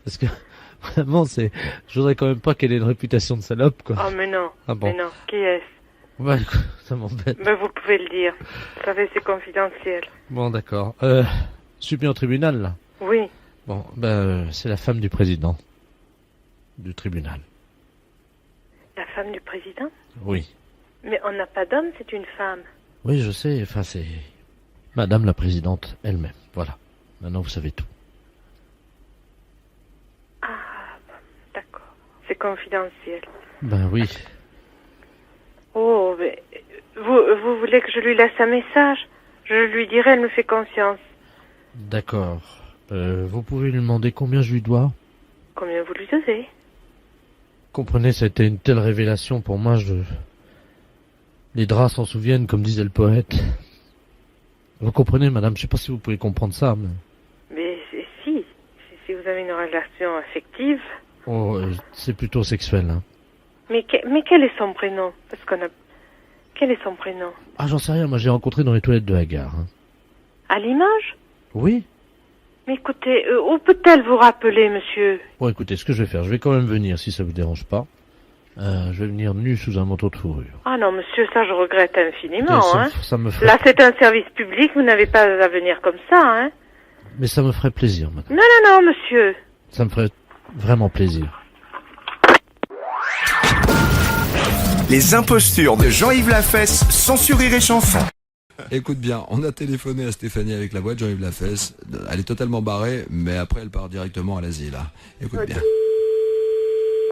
Parce que, vraiment, je voudrais quand même pas qu'elle ait une réputation de salope, quoi. Oh, mais non. Ah bon. Mais non. Qui est-ce? Bah écoute, ça m'embête. Mais vous pouvez le dire. Vous savez, c'est confidentiel. Bon, d'accord. Je suis bien au tribunal, là. Oui. Bon, c'est la femme du président. Du tribunal. La femme du président? Oui. Mais on n'a pas d'homme, c'est une femme. Oui, je sais, enfin c'est... Madame la présidente elle-même, voilà. Maintenant vous savez tout. Ah, bon, d'accord. C'est confidentiel. Ben oui. Oh, mais vous voulez que je lui laisse un message? Je lui dirai, elle me fait confiance. D'accord. Vous pouvez lui demander combien je lui dois? Combien vous lui devez? Comprenez, ça a été une telle révélation pour moi, Les draps s'en souviennent, comme disait le poète. Vous comprenez, madame, je sais pas si vous pouvez comprendre ça, mais... Mais si vous avez une relation affective... Oh, c'est plutôt sexuel, hein. Mais quel est son prénom? Parce qu'on a... Quel est son prénom? Ah, j'en sais rien, moi j'ai rencontré dans les toilettes de la gare. Hein. À Limoges? Oui. Mais écoutez, où peut-elle vous rappeler, monsieur? Bon, écoutez, ce que je vais faire, je vais quand même venir, si ça vous dérange pas. Je vais venir nu sous un manteau de fourrure. Ah non, monsieur, ça je regrette infiniment. Ça me ferait... Là, c'est un service public, vous n'avez pas à venir comme ça, hein. Mais ça me ferait plaisir, madame. Non, monsieur. Ça me ferait vraiment plaisir. Les impostures de Jean-Yves Lafesse, sans sourire et chanson. Écoute bien, on a téléphoné à Stéphanie avec la voix de Jean-Yves Lafesse. Elle est totalement barrée, mais après elle part directement à l'asile. Écoute bien.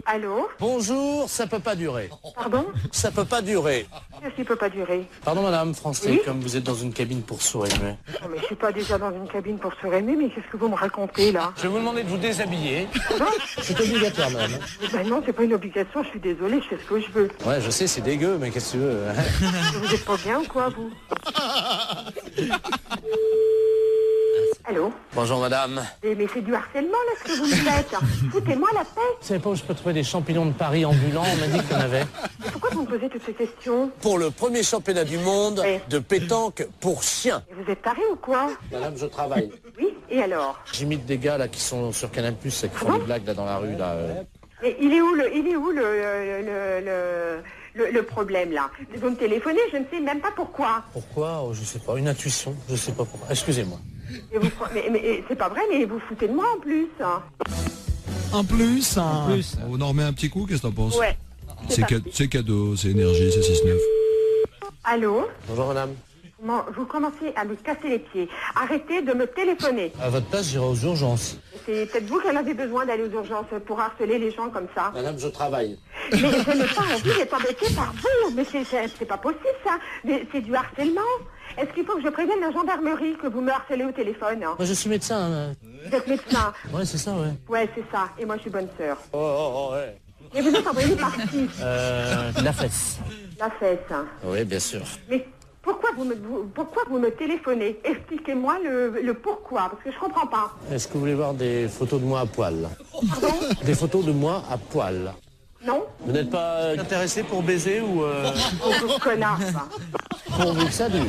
Allô? Bonjour, ça peut pas durer. Pardon? Ça peut pas durer. Qu'est-ce qui peut pas durer? Pardon madame, Français, Oui comme vous êtes dans une cabine pour sourire. Non, mais je suis pas déjà dans une cabine pour se réaimer, mais qu'est-ce que vous me racontez là? Je vais vous demander de vous déshabiller. Non? C'est obligatoire madame. Ben non, c'est pas une obligation, je suis désolée, je fais ce que je veux. Ouais, je sais, c'est dégueu, mais qu'est-ce que tu veux, hein? Vous êtes pas bien ou quoi, vous? Allô? Bonjour madame. Mais c'est du harcèlement là ce que vous me faites. Foutez-moi la paix. Vous savez pas où je peux trouver des champignons de Paris ambulants? On m'a dit qu'il y en avait. Mais pourquoi vous me posez toutes ces questions? Pour le premier championnat du monde de pétanque pour chiens. Mais vous êtes taré ou quoi? Madame, je travaille. Oui, et alors? J'imite des gars là qui sont sur Canal+, qui font des blagues là dans la rue là. Mais il est où le problème là? Vous me téléphonez, je ne sais même pas pourquoi. Pourquoi? Oh, je sais pas, une intuition, je sais pas pourquoi. Excusez-moi. Et vous, mais c'est pas vrai, mais vous foutez de moi en plus. En plus, on en remet un petit coup, qu'est-ce que t'en penses? Ouais. C'est cadeau, c'est énergie, c'est 6-9. Allô? Bonjour madame. Vous commencez à me casser les pieds. Arrêtez de me téléphoner. À votre place, j'irai aux urgences. C'est peut-être vous qui en avez besoin d'aller aux urgences pour harceler les gens comme ça. Madame, je travaille. Mais je n'ai pas envie d'être embêtée par vous. Mais c'est pas possible ça. Mais c'est du harcèlement. Est-ce qu'il faut que je prévienne la gendarmerie que vous me harcelez au téléphone? Moi, je suis médecin. Vous êtes médecin? Ouais, c'est ça, ouais. Ouais, c'est ça. Et moi, je suis bonne sœur. Oh, ouais. Et vous êtes envoyé par qui? La fesse. La fesse. Oui, bien sûr. Mais pourquoi vous me téléphonez? Expliquez-moi le pourquoi, parce que je comprends pas. Est-ce que vous voulez voir des photos de moi à poil? Pardon? Des photos de moi à poil. Non? Vous n'êtes pas intéressé pour baiser ou... Connard, ça. Pourvu que ça dure.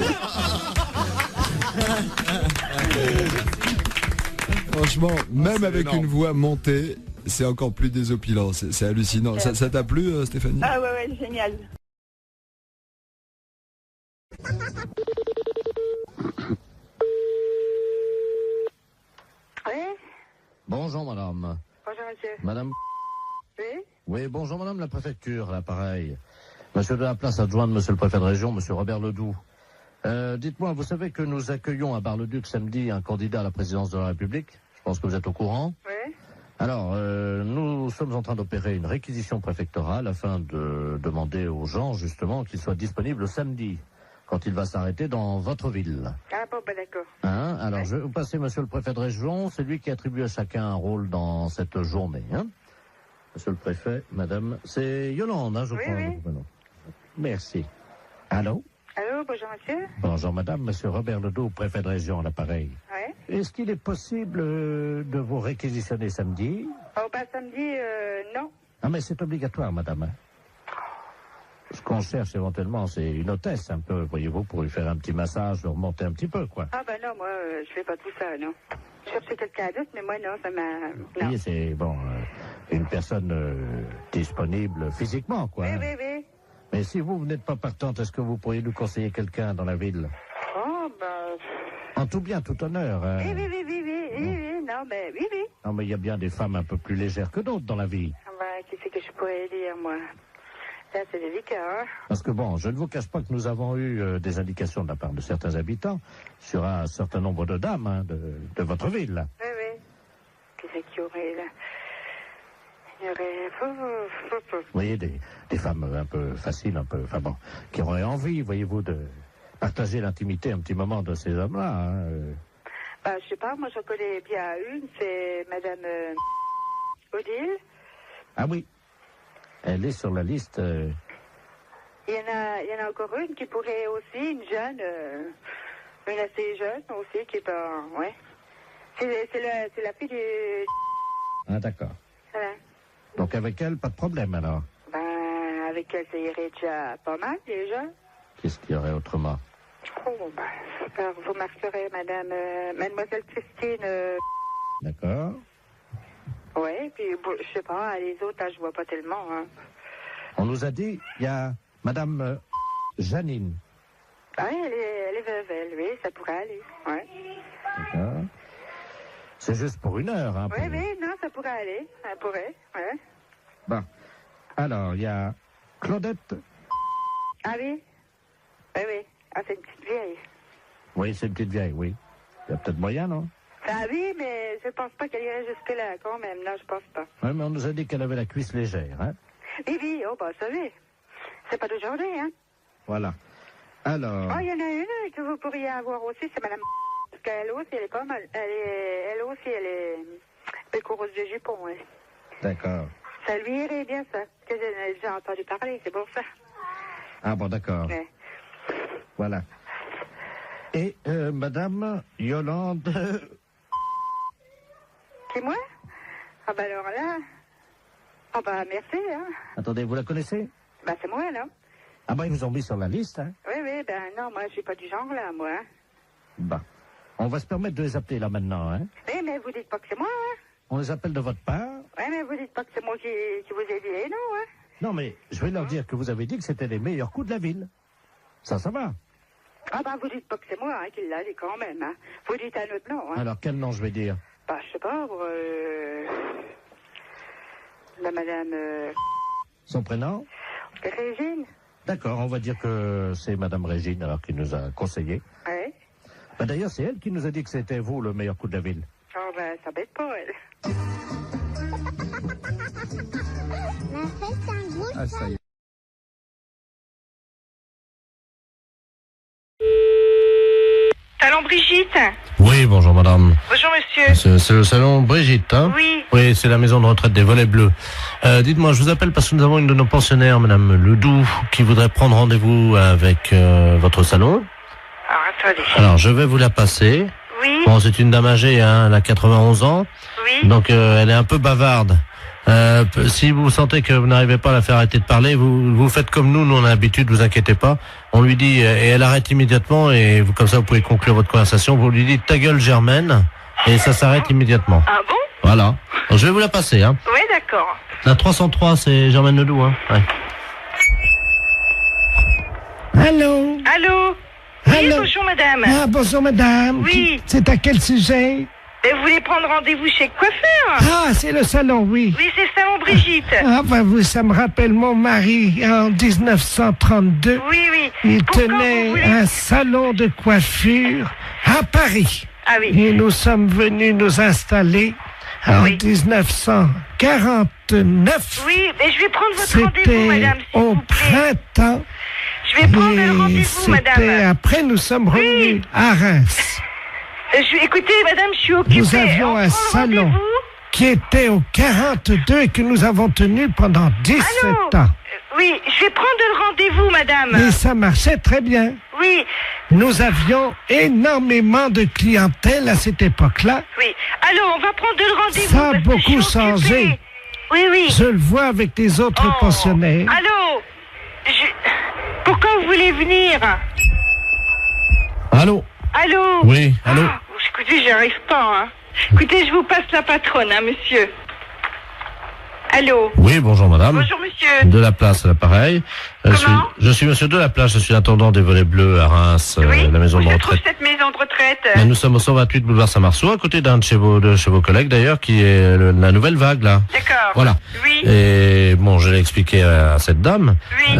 Franchement, même avec une voix montée, c'est encore plus désopilant, c'est hallucinant. Ça t'a plu, Stéphanie? Ah ouais, génial. Oui? Bonjour madame. Bonjour monsieur. Madame... Oui? Oui, bonjour madame la préfecture, là pareil. Monsieur de la place adjoint de monsieur le préfet de région, monsieur Robert Ledoux. Dites-moi, vous savez que nous accueillons à Bar-le-Duc samedi un candidat à la présidence de la République? Je pense que vous êtes au courant. Oui? Alors, nous sommes en train d'opérer une réquisition préfectorale afin de demander aux gens, justement, qu'ils soient disponibles samedi, quand il va s'arrêter dans votre ville. Ah bon, ben d'accord. Hein? Alors, je vais vous passer monsieur le préfet de région, c'est lui qui attribue à chacun un rôle dans cette journée. Hein? Monsieur le préfet, madame, c'est Yolande, hein, je crois. Oui. Merci. Allô? Allô, bonjour monsieur. Bonjour madame, monsieur Robert Ledoux, préfet de région à l'appareil. Oui? Est-ce qu'il est possible de vous réquisitionner samedi? Oh, bah samedi, non. Ah, mais c'est obligatoire, madame. Hein? Ce qu'on cherche éventuellement, c'est une hôtesse, un peu, voyez-vous, pour lui faire un petit massage, le remonter un petit peu, quoi. Ah bah non, moi, je fais pas tout ça, non. Je cherchais quelqu'un d'autre, mais moi, non, ça m'a... Vous voyez, c'est, bon, une personne disponible physiquement, quoi. Oui, hein. oui, oui. Mais si vous n'êtes pas partante, est-ce que vous pourriez nous conseiller quelqu'un dans la ville? Oh, bah... En tout bien, tout honneur. Hein. Oui, non, mais oui. Non, mais il y a bien des femmes un peu plus légères que d'autres dans la vie. Ah bah, qu'est-ce que je pourrais dire, moi? Là, c'est délicat, hein? Parce que bon, je ne vous cache pas que nous avons eu des indications de la part de certains habitants sur un certain nombre de dames hein, de votre ville. Oui. Qu'est-ce qu'il y aurait, là? Il y aurait... Vous voyez, des femmes un peu faciles, un peu... Enfin bon, qui auraient envie, voyez-vous, de partager l'intimité un petit moment de ces hommes-là. Hein. Bah, je sais pas, moi, je connais bien une, c'est Madame Odile. Ah oui. Elle est sur la liste. Il y en a encore une qui pourrait aussi, une jeune, une assez jeune aussi, qui est pas... Ouais. C'est la fille du... Ah, d'accord. Voilà. Donc avec elle, pas de problème alors. Ben, avec elle, ça irait déjà pas mal, déjà. Qu'est-ce qu'il y aurait autrement? Oh, ben, alors, vous marquerez Mademoiselle Christine... D'accord. Ouais, puis, bon, je sais pas, les autres, là, je vois pas tellement, hein. On nous a dit, il y a Madame Janine. Ah oui, elle est veuve, elle, oui, ça pourrait aller, ouais. D'accord. C'est juste pour 1 heure, hein. Oui, oui, non, ça pourrait aller, ça pourrait, ouais. Bon. Alors, il y a Claudette. Ah oui? Oui, oui. Ah, c'est une petite vieille. Oui, c'est une petite vieille, oui. Il y a peut-être moyen, non? Ah oui, mais je pense pas qu'elle irait jusque-là, quand même. Non, je pense pas. Oui, mais on nous a dit qu'elle avait la cuisse légère, hein. Oui, oui, oh, bah, ça oui. C'est pas d'aujourd'hui, hein. Voilà. Alors... Oh, il y en a une que vous pourriez avoir aussi, c'est Madame... Parce qu'elle aussi, elle est pas mal. Elle aussi, elle est pécoureuse de jupon, oui. D'accord. Ça lui irait bien, ça. Que j'ai déjà entendu parler, c'est pour ça. Ah bon, d'accord. Ouais. Voilà. Et Madame Yolande... C'est moi? Ah bah alors là... Ah bah merci, hein. Attendez, vous la connaissez? Bah c'est moi, non? Ah bah ils vous ont mis sur la liste, hein. Oui, oui, ben non, moi je suis pas du genre là, moi. Hein. Bah, on va se permettre de les appeler là maintenant, hein. Oui, mais vous dites pas que c'est moi, hein. On les appelle de votre part. Oui, mais vous dites pas que c'est moi qui vous ai dit, non, hein. Non, mais je vais leur dire que vous avez dit que c'était les meilleurs coups de la ville. Ça va. Ah bah vous dites pas que c'est moi, hein, qui l'a dit quand même, hein. Vous dites un autre nom, hein. Alors, quel nom je vais dire? Bah, je sais pas, la madame... Son prénom? Régine. D'accord, on va dire que c'est Madame Régine, alors, qui nous a conseillé. Oui. Bah, d'ailleurs, c'est elle qui nous a dit que c'était vous, le meilleur coup de la ville. Oh, ben, ça bête pas, elle. Ah, ça y est. Salon Brigitte. Oui, bonjour madame. Bonjour monsieur. C'est le salon Brigitte, hein? Oui. Oui, c'est la maison de retraite des Volets Bleus. Dites-moi, je vous appelle parce que nous avons une de nos pensionnaires, madame Ledoux, qui voudrait prendre rendez-vous avec votre salon. Alors, attendez. Alors, je vais vous la passer. Oui. Bon, c'est une dame âgée, hein, elle a 91 ans. Oui. Donc, elle est un peu bavarde. Si vous sentez que vous n'arrivez pas à la faire arrêter de parler, vous faites comme nous on a l'habitude, vous inquiétez pas. On lui dit, et elle arrête immédiatement, et vous, comme ça vous pouvez conclure votre conversation, vous lui dites ta gueule Germaine, et ça s'arrête immédiatement. Ah bon? Voilà. Donc, je vais vous la passer, hein. Oui, d'accord. La 303, c'est Germaine Ledoux, hein. Ouais. Allô? Allô? Oui, Allô? bonjour madame. Ah, bonjour madame. Oui. C'est à quel sujet? Vous voulez prendre rendez-vous chez le coiffeur? Ah, c'est le salon, oui. Oui, c'est le salon Brigitte. Ah, bah oui, ça me rappelle mon mari en 1932. Oui, oui. Il Pourquoi tenait vous voulez- un salon de coiffure à Paris. Ah oui. Et nous sommes venus nous installer en 1949. Oui, mais je vais prendre votre rendez-vous, C'était madame, s'il au vous plaît. printemps. Je vais prendre le Et rendez-vous, madame. Après, nous sommes revenus à Reims. Écoutez, madame, je suis occupée. Nous avions un salon qui était au 42 et que nous avons tenu pendant 17 ans. Oui, je vais prendre le rendez-vous, madame. Et ça marchait très bien. Oui. Nous avions énormément de clientèle à cette époque-là. Oui. Alors, on va prendre le rendez-vous. Ça a parce que je suis beaucoup changé. occupée. Oui, oui. Je le vois avec les autres pensionnaires. Allô? Pourquoi vous voulez venir? Allô? Allô? Oui, allô? Ah, écoutez, j'y arrive pas, hein. Écoutez, je vous passe la patronne, hein, monsieur. Allô? Oui, bonjour madame. Bonjour, monsieur. De la place à l'appareil. Je suis monsieur de la place, je suis l'intendant des Volets Bleus à Reims, la maison de Je trouve retraite. cette maison de retraite. Mais nous sommes au 128 boulevard Saint-Marceau, à côté d'un de chez vos collègues d'ailleurs, qui est la nouvelle vague là. D'accord. Voilà. Oui. Et bon, je l'ai expliqué à cette dame. Oui.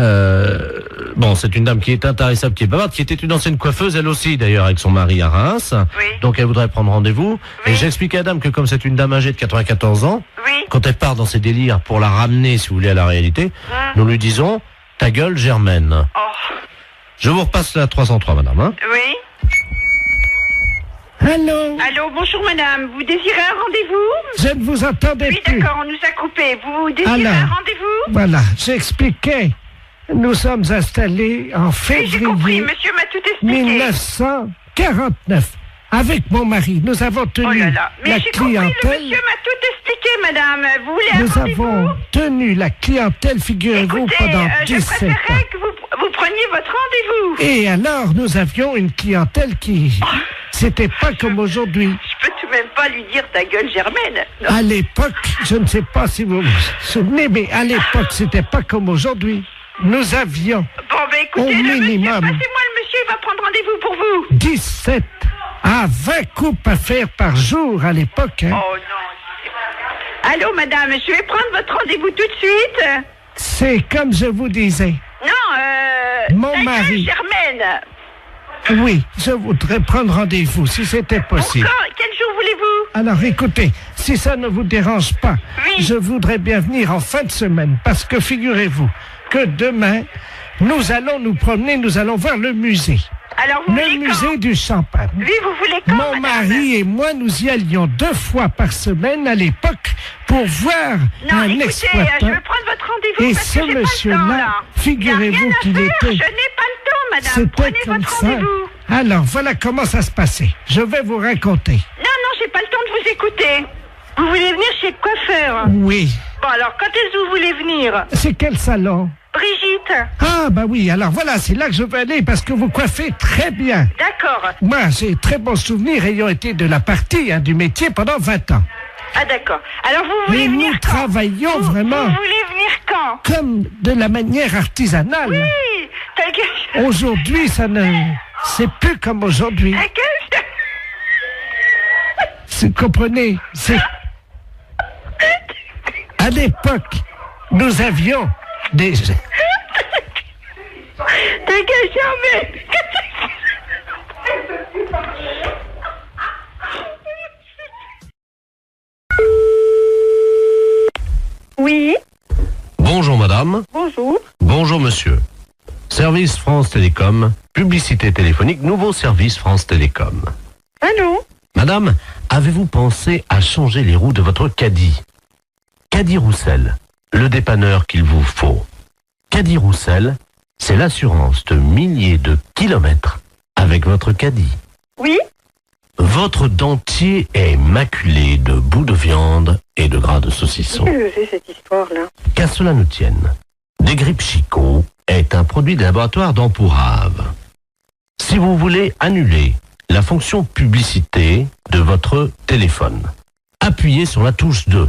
Bon, c'est une dame qui est intarissable, qui est bavarde, qui était une ancienne coiffeuse, elle aussi d'ailleurs, avec son mari à Reims. Oui. Donc elle voudrait prendre rendez-vous. Et j'ai expliqué à la dame que comme c'est une dame âgée de 94 ans, quand elle part dans ses délires pour la ramener, si vous voulez, à la réalité, nous lui disons ta gueule Germaine. Je vous repasse la 303, madame. Hein. Oui. Allô? Allô, bonjour madame. Vous désirez un rendez-vous? Je ne vous entendais Oui, plus. d'accord, on nous a coupé. Vous désirez Alors, un rendez-vous? Voilà, j'expliquais. Nous sommes installés en février Monsieur m'a tout expliqué. 1949. Avec mon mari, nous avons tenu Mais la j'ai compris, le clientèle. monsieur m'a tout expliqué, madame. Vous voulez un Nous rendez-vous? avons tenu la clientèle, figurez-vous, pendant je 17 ans. préférerais que vous preniez votre rendez-vous. Et alors, nous avions une clientèle qui... C'était pas comme aujourd'hui. Je peux tout peux même pas lui dire ta gueule, Germaine. Non. À l'époque, je ne sais pas si vous vous souvenez, mais à l'époque, c'était pas comme aujourd'hui. Nous avions Bon, ben écoutez, au le monsieur, minimum passez-moi le monsieur, il va prendre rendez-vous pour vous. 17 à 20 coupes à faire par jour à l'époque. Hein. Oh non. Allô, madame, je vais prendre votre rendez-vous tout de suite. C'est comme je vous disais. Non, Mon ta mari. gueule, Germaine. Oui, je voudrais prendre rendez-vous si c'était possible. Encore, quel jour voulez-vous? Alors écoutez, si ça ne vous dérange pas, je voudrais bien venir en fin de semaine parce que figurez-vous que demain, nous allons nous promener, nous allons voir le musée. Alors vous Le musée du champagne. Oui, vous voulez quand, Mon mari et moi, nous y allions 2 fois par semaine à l'époque pour voir Non, un écoutez, exploitant. je veux prendre votre rendez-vous Et parce ce que j'ai pas le temps, monsieur-là, là. figurez-vous qu'il Je était... n'ai pas le temps, madame. C'était Prenez comme votre ça. rendez-vous. Alors, voilà comment ça se passait. Je vais vous raconter. Non, j'ai pas le temps de vous écouter. Vous voulez venir chez le coiffeur? Oui. Bon, alors, quand est-ce que vous voulez venir? C'est quel salon? Brigitte. Ah, bah oui, alors voilà, c'est là que je veux aller parce que vous coiffez très bien. D'accord. Moi, j'ai très bons souvenirs ayant été de la partie, du métier pendant 20 ans. Ah, d'accord. Alors, vous voulez Et venir nous quand? travaillons vraiment Vous voulez venir quand? comme de la manière artisanale. Oui, ta gueule. Aujourd'hui, ça ne... C'est plus comme aujourd'hui. Ta gueule. Vous comprenez? C'est... À l'époque, nous avions des... Ta gueule, Germaine. Oui. Bonjour madame. Bonjour. Bonjour monsieur. Service France Télécom, publicité téléphonique, nouveau service France Télécom. Allô? Madame, avez-vous pensé à changer les roues de votre caddie? Caddie Roussel, le dépanneur qu'il vous faut. Caddie Roussel, c'est l'assurance de milliers de kilomètres avec votre caddie. Oui. Votre dentier est maculé de bouts de viande et de gras de saucisson. Qu'est-ce que c'est cette histoire-là? Qu'à cela ne tienne, Desgrippes Chicot est un produit de laboratoire d'Empourave. Si vous voulez annuler la fonction publicité de votre téléphone, appuyez sur la touche 2.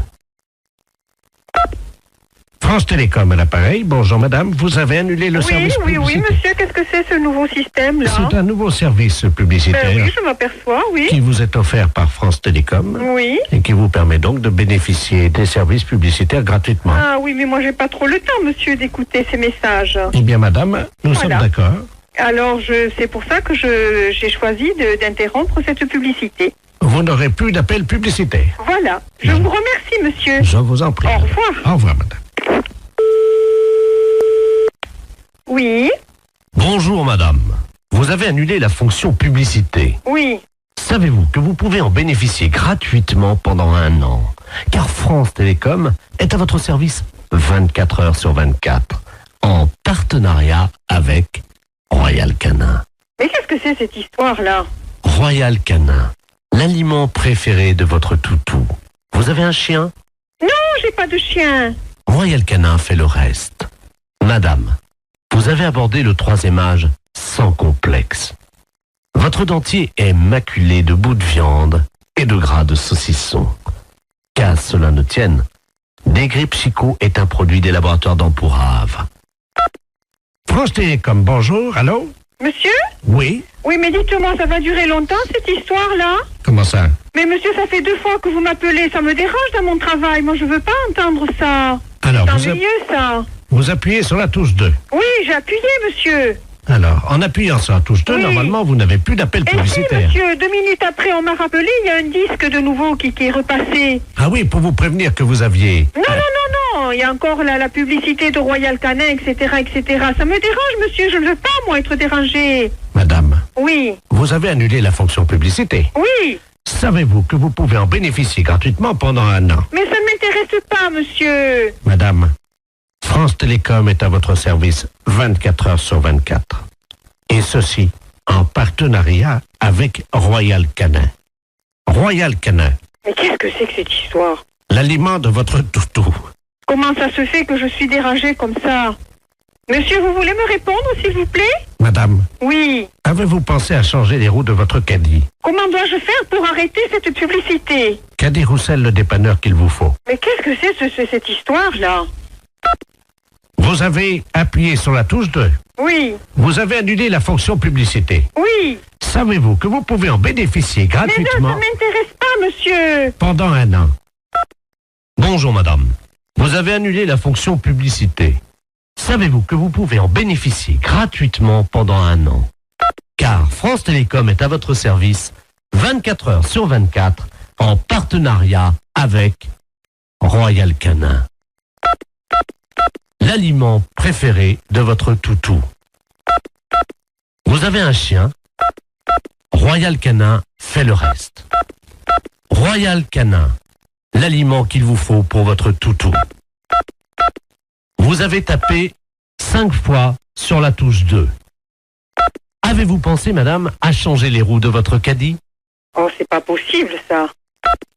France Télécom à l'appareil. Bonjour madame, vous avez annulé le service publicitaire. Oui, monsieur, qu'est-ce que c'est ce nouveau système-là? C'est un nouveau service publicitaire Ben oui, je m'aperçois, oui. qui vous est offert par France Télécom Oui. et qui vous permet donc de bénéficier des services publicitaires gratuitement. Ah oui, mais moi j'ai pas trop le temps, monsieur, d'écouter ces messages. Eh bien madame, nous sommes d'accord. Alors, c'est pour ça que j'ai choisi d'interrompre cette publicité. Vous n'aurez plus d'appel publicitaire. Voilà. Je vous remercie, monsieur. Je vous en prie. Au revoir. Au revoir madame. Oui. Bonjour madame, vous avez annulé la fonction publicité. Oui. Savez-vous que vous pouvez en bénéficier gratuitement pendant 1 an? Car France Télécom est à votre service 24 heures sur 24, en partenariat avec Royal Canin. Mais qu'est-ce que c'est cette histoire-là? Royal Canin, l'aliment préféré de votre toutou. Vous avez un chien? Non, j'ai pas de chien. Royal Canin fait le reste. Madame, vous avez abordé le 3e âge sans complexe. Votre dentier est maculé de bouts de viande et de gras de saucisson. Qu'à cela ne tienne, Desgrippes Chicot est un produit des laboratoires d'Empourave. France Télécom, bonjour, allô? Monsieur? Oui? Oui, mais dites-moi, ça va durer longtemps cette histoire-là? Comment ça? Mais monsieur, ça fait 2 fois que vous m'appelez, ça me dérange dans mon travail. Moi, je veux pas entendre ça. Alors, c'est ennuyeux, ça. Vous appuyez sur la touche 2. Oui, j'ai appuyé, monsieur. Alors, en appuyant sur la touche 2, Oui. normalement, vous n'avez plus d'appel Et si, publicitaire. monsieur, 2 minutes après, on m'a rappelé, il y a un disque de nouveau qui est repassé. Ah oui, pour vous prévenir que vous aviez... Non, il y a encore la publicité de Royal Canin, etc., etc. Ça me dérange, monsieur, je ne veux pas, moi, être dérangé. Madame, Oui, vous avez annulé la fonction publicité. oui, Savez-vous que vous pouvez en bénéficier gratuitement pendant 1 an? mais ça ne m'intéresse pas, monsieur. Madame, France Télécom est à votre service 24 heures sur 24. Et ceci en partenariat avec Royal Canin. Royal Canin, Mais qu'est-ce que c'est que cette histoire? l'aliment de votre toutou. Comment ça se fait que je suis dérangée comme ça? Monsieur, vous voulez me répondre, s'il vous plaît? Madame, Oui. avez-vous pensé à changer les roues de votre caddie? Comment dois-je faire pour arrêter cette publicité? Caddie Roussel, le dépanneur qu'il vous faut. Mais qu'est-ce que c'est cette histoire-là? Vous avez appuyé sur la touche 2. Oui. Vous avez annulé la fonction publicité. Oui. Savez-vous que vous pouvez en bénéficier Mais gratuitement ça m'intéresse pas, monsieur. pendant 1 an? Bonjour madame. Vous avez annulé la fonction publicité. Savez-vous que vous pouvez en bénéficier gratuitement pendant 1 an? Car France Télécom est à votre service 24 heures sur 24 en partenariat avec Royal Canin. L'aliment préféré de votre toutou. Vous avez un chien? Royal Canin fait le reste. Royal Canin, l'aliment qu'il vous faut pour votre toutou. Vous avez tapé 5 fois sur la touche 2. Avez-vous pensé, madame, à changer les roues de votre caddie? Oh, c'est pas possible, ça.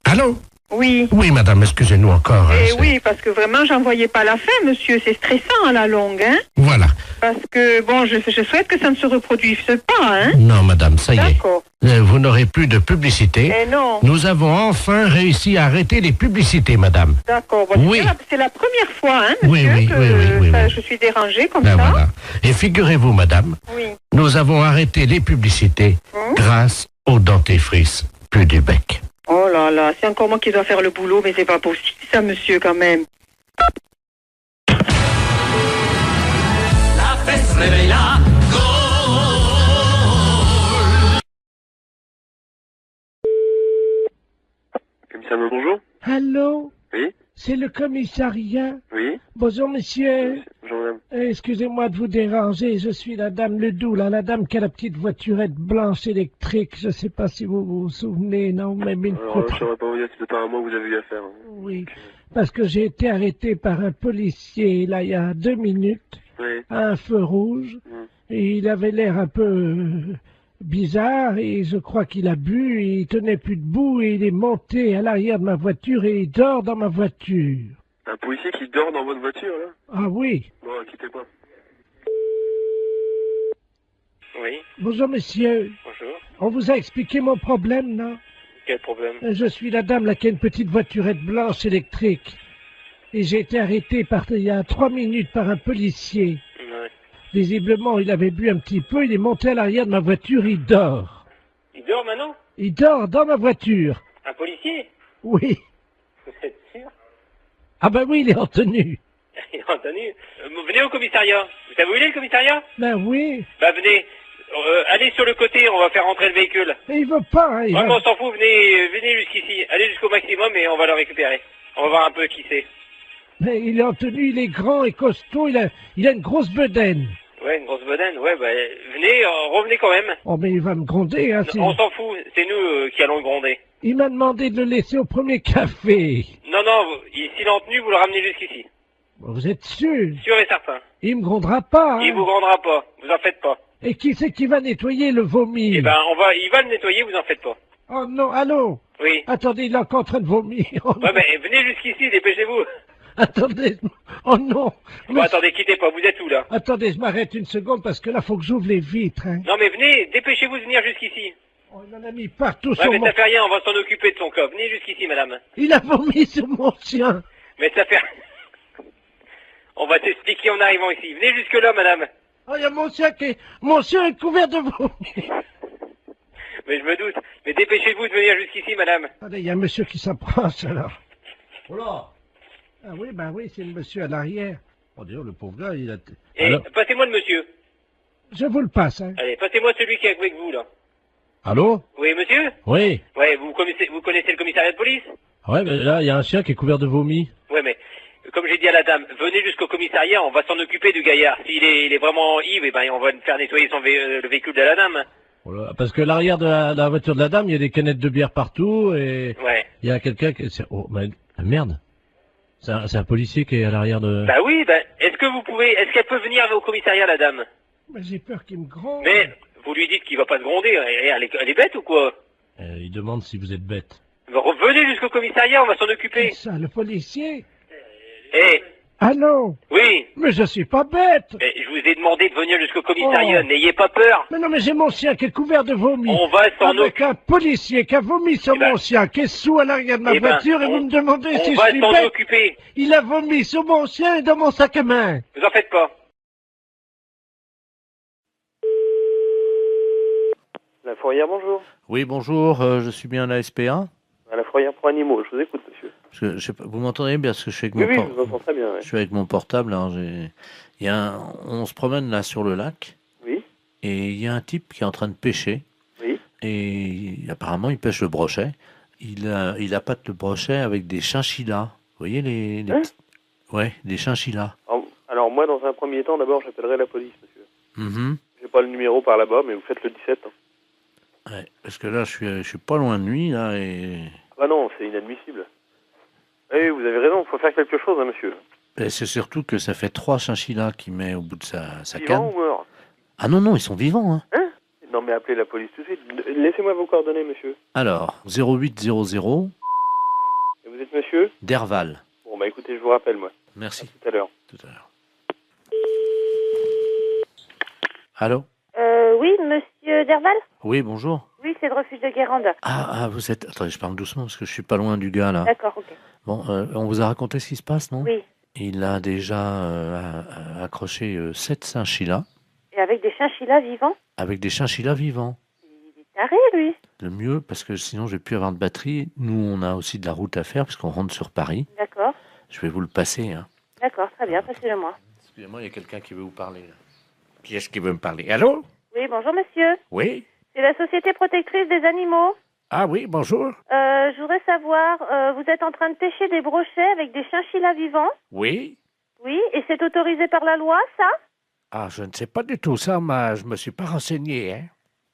Allô? Oui. Oui, madame, excusez-nous encore. hein, Eh c'est- oui, parce que vraiment, j'en voyais pas la fin, monsieur. C'est stressant à la longue, hein. Voilà. Parce que, bon, je souhaite que ça ne se reproduise pas, hein. Non, madame, ça y est. D'accord. Vous n'aurez plus de publicité. Eh non. Nous avons enfin réussi à arrêter les publicités, madame. D'accord. Bon, Oui. c'est la première fois, hein, Oui, monsieur, oui, que oui, ça- oui. je suis dérangée comme Ben ça. voilà. Et figurez-vous, madame, Oui. nous avons arrêté les publicités grâce au dentifrice plus du bec. Oh là là, c'est encore moi qui dois faire le boulot, mais c'est pas possible, ça, monsieur, quand même. La fesse réveille la Commissaire, bonjour. Allô? Oui. C'est le commissariat? Oui. Bonjour, monsieur. Bonjour, madame. Excusez-moi de vous déranger, je suis la dame Ledoux, là, la dame qui a la petite voiturette blanche électrique. Je sais pas si vous vous souvenez, non, même une Alors, photo. je ne saurais pas vous dire si c'est pas à moi que vous avez eu affaire. Oui, parce que j'ai été arrêté par un policier, là, il y a 2 minutes, Oui. à un feu rouge, et il avait l'air un peu bizarre, et je crois qu'il a bu, et il tenait plus debout, et il est monté à l'arrière de ma voiture, et il dort dans ma voiture. Un policier qui dort dans votre voiture, là? Ah oui. Bon, quittez pas. Oui. Bonjour, monsieur. Bonjour. On vous a expliqué mon problème, non? Quel problème? Je suis la dame là qui a une petite voiturette blanche électrique. Et j'ai été arrêté il y a 3 minutes par un policier. Ouais. Visiblement, il avait bu un petit peu, il est monté à l'arrière de ma voiture, il dort. Il dort maintenant? Il dort dans ma voiture. Un policier? Oui. Vous êtes sûr? Ah ben oui, il est en tenue. Il est en tenue. Venez au commissariat. Vous savez où il est, le commissariat? Ben oui. Bah, venez. Allez sur le côté, on va faire rentrer le véhicule. Mais il veut pas, hein, il Ouais, va- mais on s'en fout, venez jusqu'ici. Allez jusqu'au maximum et on va le récupérer. On va voir un peu qui c'est. Mais il est en tenue, il est grand et costaud, il a une grosse bedaine. Ouais, une grosse bedaine. Ouais, bah, venez, revenez quand même. Oh mais il va me gronder, hein. On s'en fout, c'est nous qui allons le gronder. Il m'a demandé de le laisser au premier café. Non, non, s'il est en tenue, vous le ramenez jusqu'ici. Vous êtes sûr? Sûr et certain. Il me grondera pas, hein. Il vous grandera pas, vous en faites pas. Et qui c'est qui va nettoyer le vomi? Eh ben, il va le nettoyer, vous en faites pas. Oh non, allô? Oui. Attendez, il est encore en train de vomir. Oh, Ouais, ben, venez jusqu'ici, dépêchez-vous. attendez, oh non. Bon, attendez, quittez pas, vous êtes où, là? Attendez, je m'arrête une seconde parce que là, faut que j'ouvre les vitres, hein. Non, mais venez, dépêchez-vous de venir jusqu'ici. Oh, il en a mis partout Ouais, sur mais mon... ça fait rien, on va s'en occuper de son cas. Venez jusqu'ici, madame. Il a vomi sur mon chien. Mais ça fait... On va t'expliquer en arrivant ici. Venez jusque-là, madame. Oh, il y a mon chien mon chien est couvert de vomi. Mais je me doute. Mais dépêchez-vous de venir jusqu'ici, madame. Attendez, il y a un monsieur qui s'approche, alors. Oh là. Ah oui, ben oui, c'est le monsieur à l'arrière. Oh, d'ailleurs, le pauvre gars, il a... Et passez-moi le monsieur. Je vous le passe, hein. Allez, passez-moi celui qui est avec vous, là. Allô? Oui, monsieur? Oui. Ouais, vous connaissez le commissariat de police? Ouais, mais là, il y a un chien qui est couvert de vomi. Ouais, mais comme j'ai dit à la dame, venez jusqu'au commissariat, on va s'en occuper du gaillard. S'il est, il est vraiment ivre, eh ben, on va faire nettoyer le véhicule de la dame. Voilà, parce que l'arrière de la voiture de la dame, il y a des canettes de bière partout et Ouais. il y a quelqu'un qui... Oh, mais merde. C'est un policier qui est à l'arrière de... Bah oui, bah, est-ce qu'elle peut venir au commissariat, la dame? Mais j'ai peur qu'il me gronde. Mais, vous lui dites qu'il va pas se gronder, elle est bête ou quoi? Il demande si vous êtes bête. Venez jusqu'au commissariat, on va s'en occuper. Ça, le policier? Eh, Allô? Oui. Mais je suis pas bête. Mais je vous ai demandé de venir jusqu'au commissariat, Oh. n'ayez pas peur. Mais non, mais j'ai mon chien qui est couvert de vomi. On va s'en Avec un policier qui a vomi sur mon chien, qui est sous à l'arrière de ma Eh ben, voiture, et vous me demandez on si je va suis s'en bête. occuper. Il a vomi sur mon chien et dans mon sac à main. Vous en faites pas. La fourrière, bonjour. Oui, bonjour, je suis bien à la SPA. À la fourrière pour animaux, je vous écoute, monsieur. Parce que, je sais pas, vous m'entendez bien parce que je suis avec Oui, mon oui, por- je vous entends très bien. Ouais. Je suis avec mon portable. Alors on se promène là sur le lac. Oui. Et il y a un type qui est en train de pêcher. Oui. Et apparemment, il pêche le brochet. Il appâte le brochet avec des chinchillas. Vous voyez les petits- Ouais, des chinchillas. Alors, moi, dans un premier temps, d'abord, j'appellerai la police, monsieur. Mhm. J'ai pas le numéro par là-bas, mais vous faites le 17. Hein. Ouais, parce que là, je suis pas loin de lui là et Ah non, c'est inadmissible. Oui, vous avez raison, il faut faire quelque chose, hein, monsieur. c'est surtout que ça fait 3 chinchillas qu'il met au bout de sa Vivant canne. ou mort? Ah non, non, ils sont vivants. Hein. Hein? Non, mais appelez la police tout de suite. Laissez-moi vos coordonnées, monsieur. Alors, 0800 Et vous êtes monsieur? Derval. Bon, bah écoutez, je vous rappelle, moi. Merci. À tout à l'heure. Tout à l'heure. Allô? Oui, monsieur Derval? Oui, bonjour. Oui, c'est le refuge de Guérande. Ah, vous êtes... Attendez, je parle doucement parce que je suis pas loin du gars, là. D'accord, ok. Bon, on vous a raconté ce qui se passe, non? Oui. Il a déjà accroché 7 chinchillas Et avec des chinchillas vivants? avec des chinchillas vivants. Taré, lui. Le mieux, parce que sinon je vais plus avoir de batterie. Nous, on a aussi de la route à faire puisqu'on rentre sur Paris. D'accord. Je vais vous le passer. Hein. D'accord, très bien, passez-le-moi. Excusez-moi, il y a quelqu'un qui veut vous parler. Là. Qui est-ce qui veut me parler? Allô? Oui, bonjour, monsieur. Oui? C'est la Société Protectrice des Animaux. Ah oui, bonjour. Je voudrais savoir, vous êtes en train de pêcher des brochets avec des chinchillas vivants? Oui? Oui, et c'est autorisé par la loi, ça? Ah, je ne sais pas du tout ça, mais je me suis pas renseigné, hein.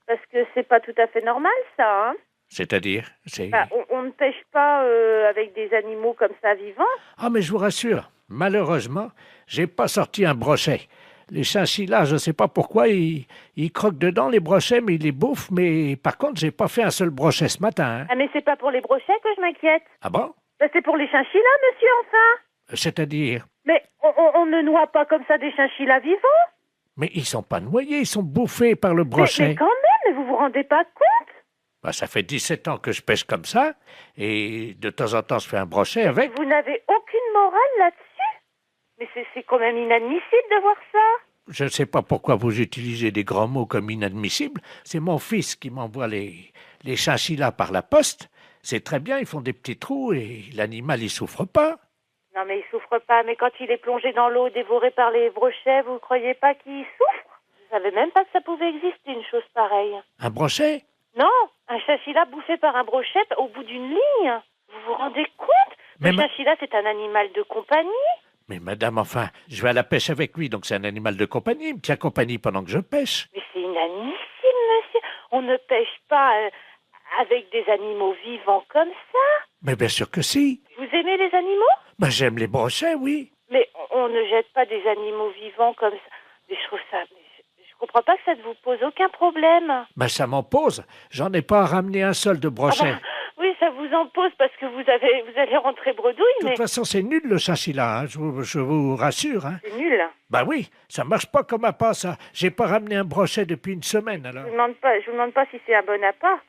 Parce que c'est pas tout à fait normal, ça, hein? C'est-à-dire, c'est... Bah, on ne pêche pas avec des animaux comme ça vivants. Ah, mais je vous rassure, malheureusement, j'ai pas sorti un brochet. Les chinchillas, je sais pas pourquoi, ils croquent dedans les brochets, mais ils les bouffent. Mais par contre, j'ai pas fait un seul brochet ce matin. Hein. Ah, mais c'est pas pour les brochets que je m'inquiète. Ah bon? Bah, c'est pour les chinchillas, monsieur, enfin. C'est-à-dire? Mais on ne noie pas comme ça des chinchillas vivants. Mais ils sont pas noyés, ils sont bouffés par le brochet. Mais quand même, mais vous vous rendez pas compte? Bah, ça fait 17 ans que je pêche comme ça, et de temps en temps, je fais un brochet avec. Vous n'avez aucune morale là-dessus? Mais c'est quand même inadmissible de voir ça. Je ne sais pas pourquoi vous utilisez des grands mots comme inadmissible. C'est mon fils qui m'envoie les chinchillas par la poste. C'est très bien, ils font des petits trous et l'animal, il souffre pas. Non, mais il souffre pas. Mais quand il est plongé dans l'eau, dévoré par les brochets, vous croyez pas qu'il souffre? Je savais même pas que ça pouvait exister, une chose pareille. Un brochet? Non, un chinchilla bouffé par un brochet au bout d'une ligne. Vous vous rendez compte? Mais Le chinchilla, c'est un animal de compagnie. Mais madame, enfin, je vais à la pêche avec lui, donc c'est un animal de compagnie. Il me tient compagnie pendant que je pêche. Mais c'est inadmissible, monsieur. On ne pêche pas avec des animaux vivants comme ça. Mais bien sûr que si. Vous aimez les animaux? Ben, j'aime les brochets, oui. Mais on ne jette pas des animaux vivants comme ça. Mais je trouve ça... Je comprends pas que ça ne vous pose aucun problème. Ben, ça m'en pose. J'en ai pas ramené un seul de brochet. Ah bah, oui, ça vous en pose parce que vous allez rentrer bredouille, De toute façon, c'est nul le chinchilla, hein, je vous rassure. Hein. C'est nul. Ben oui, ça marche pas comme appât, ça. J'ai pas ramené un brochet depuis une semaine, alors. Je vous demande pas si c'est un bon appât.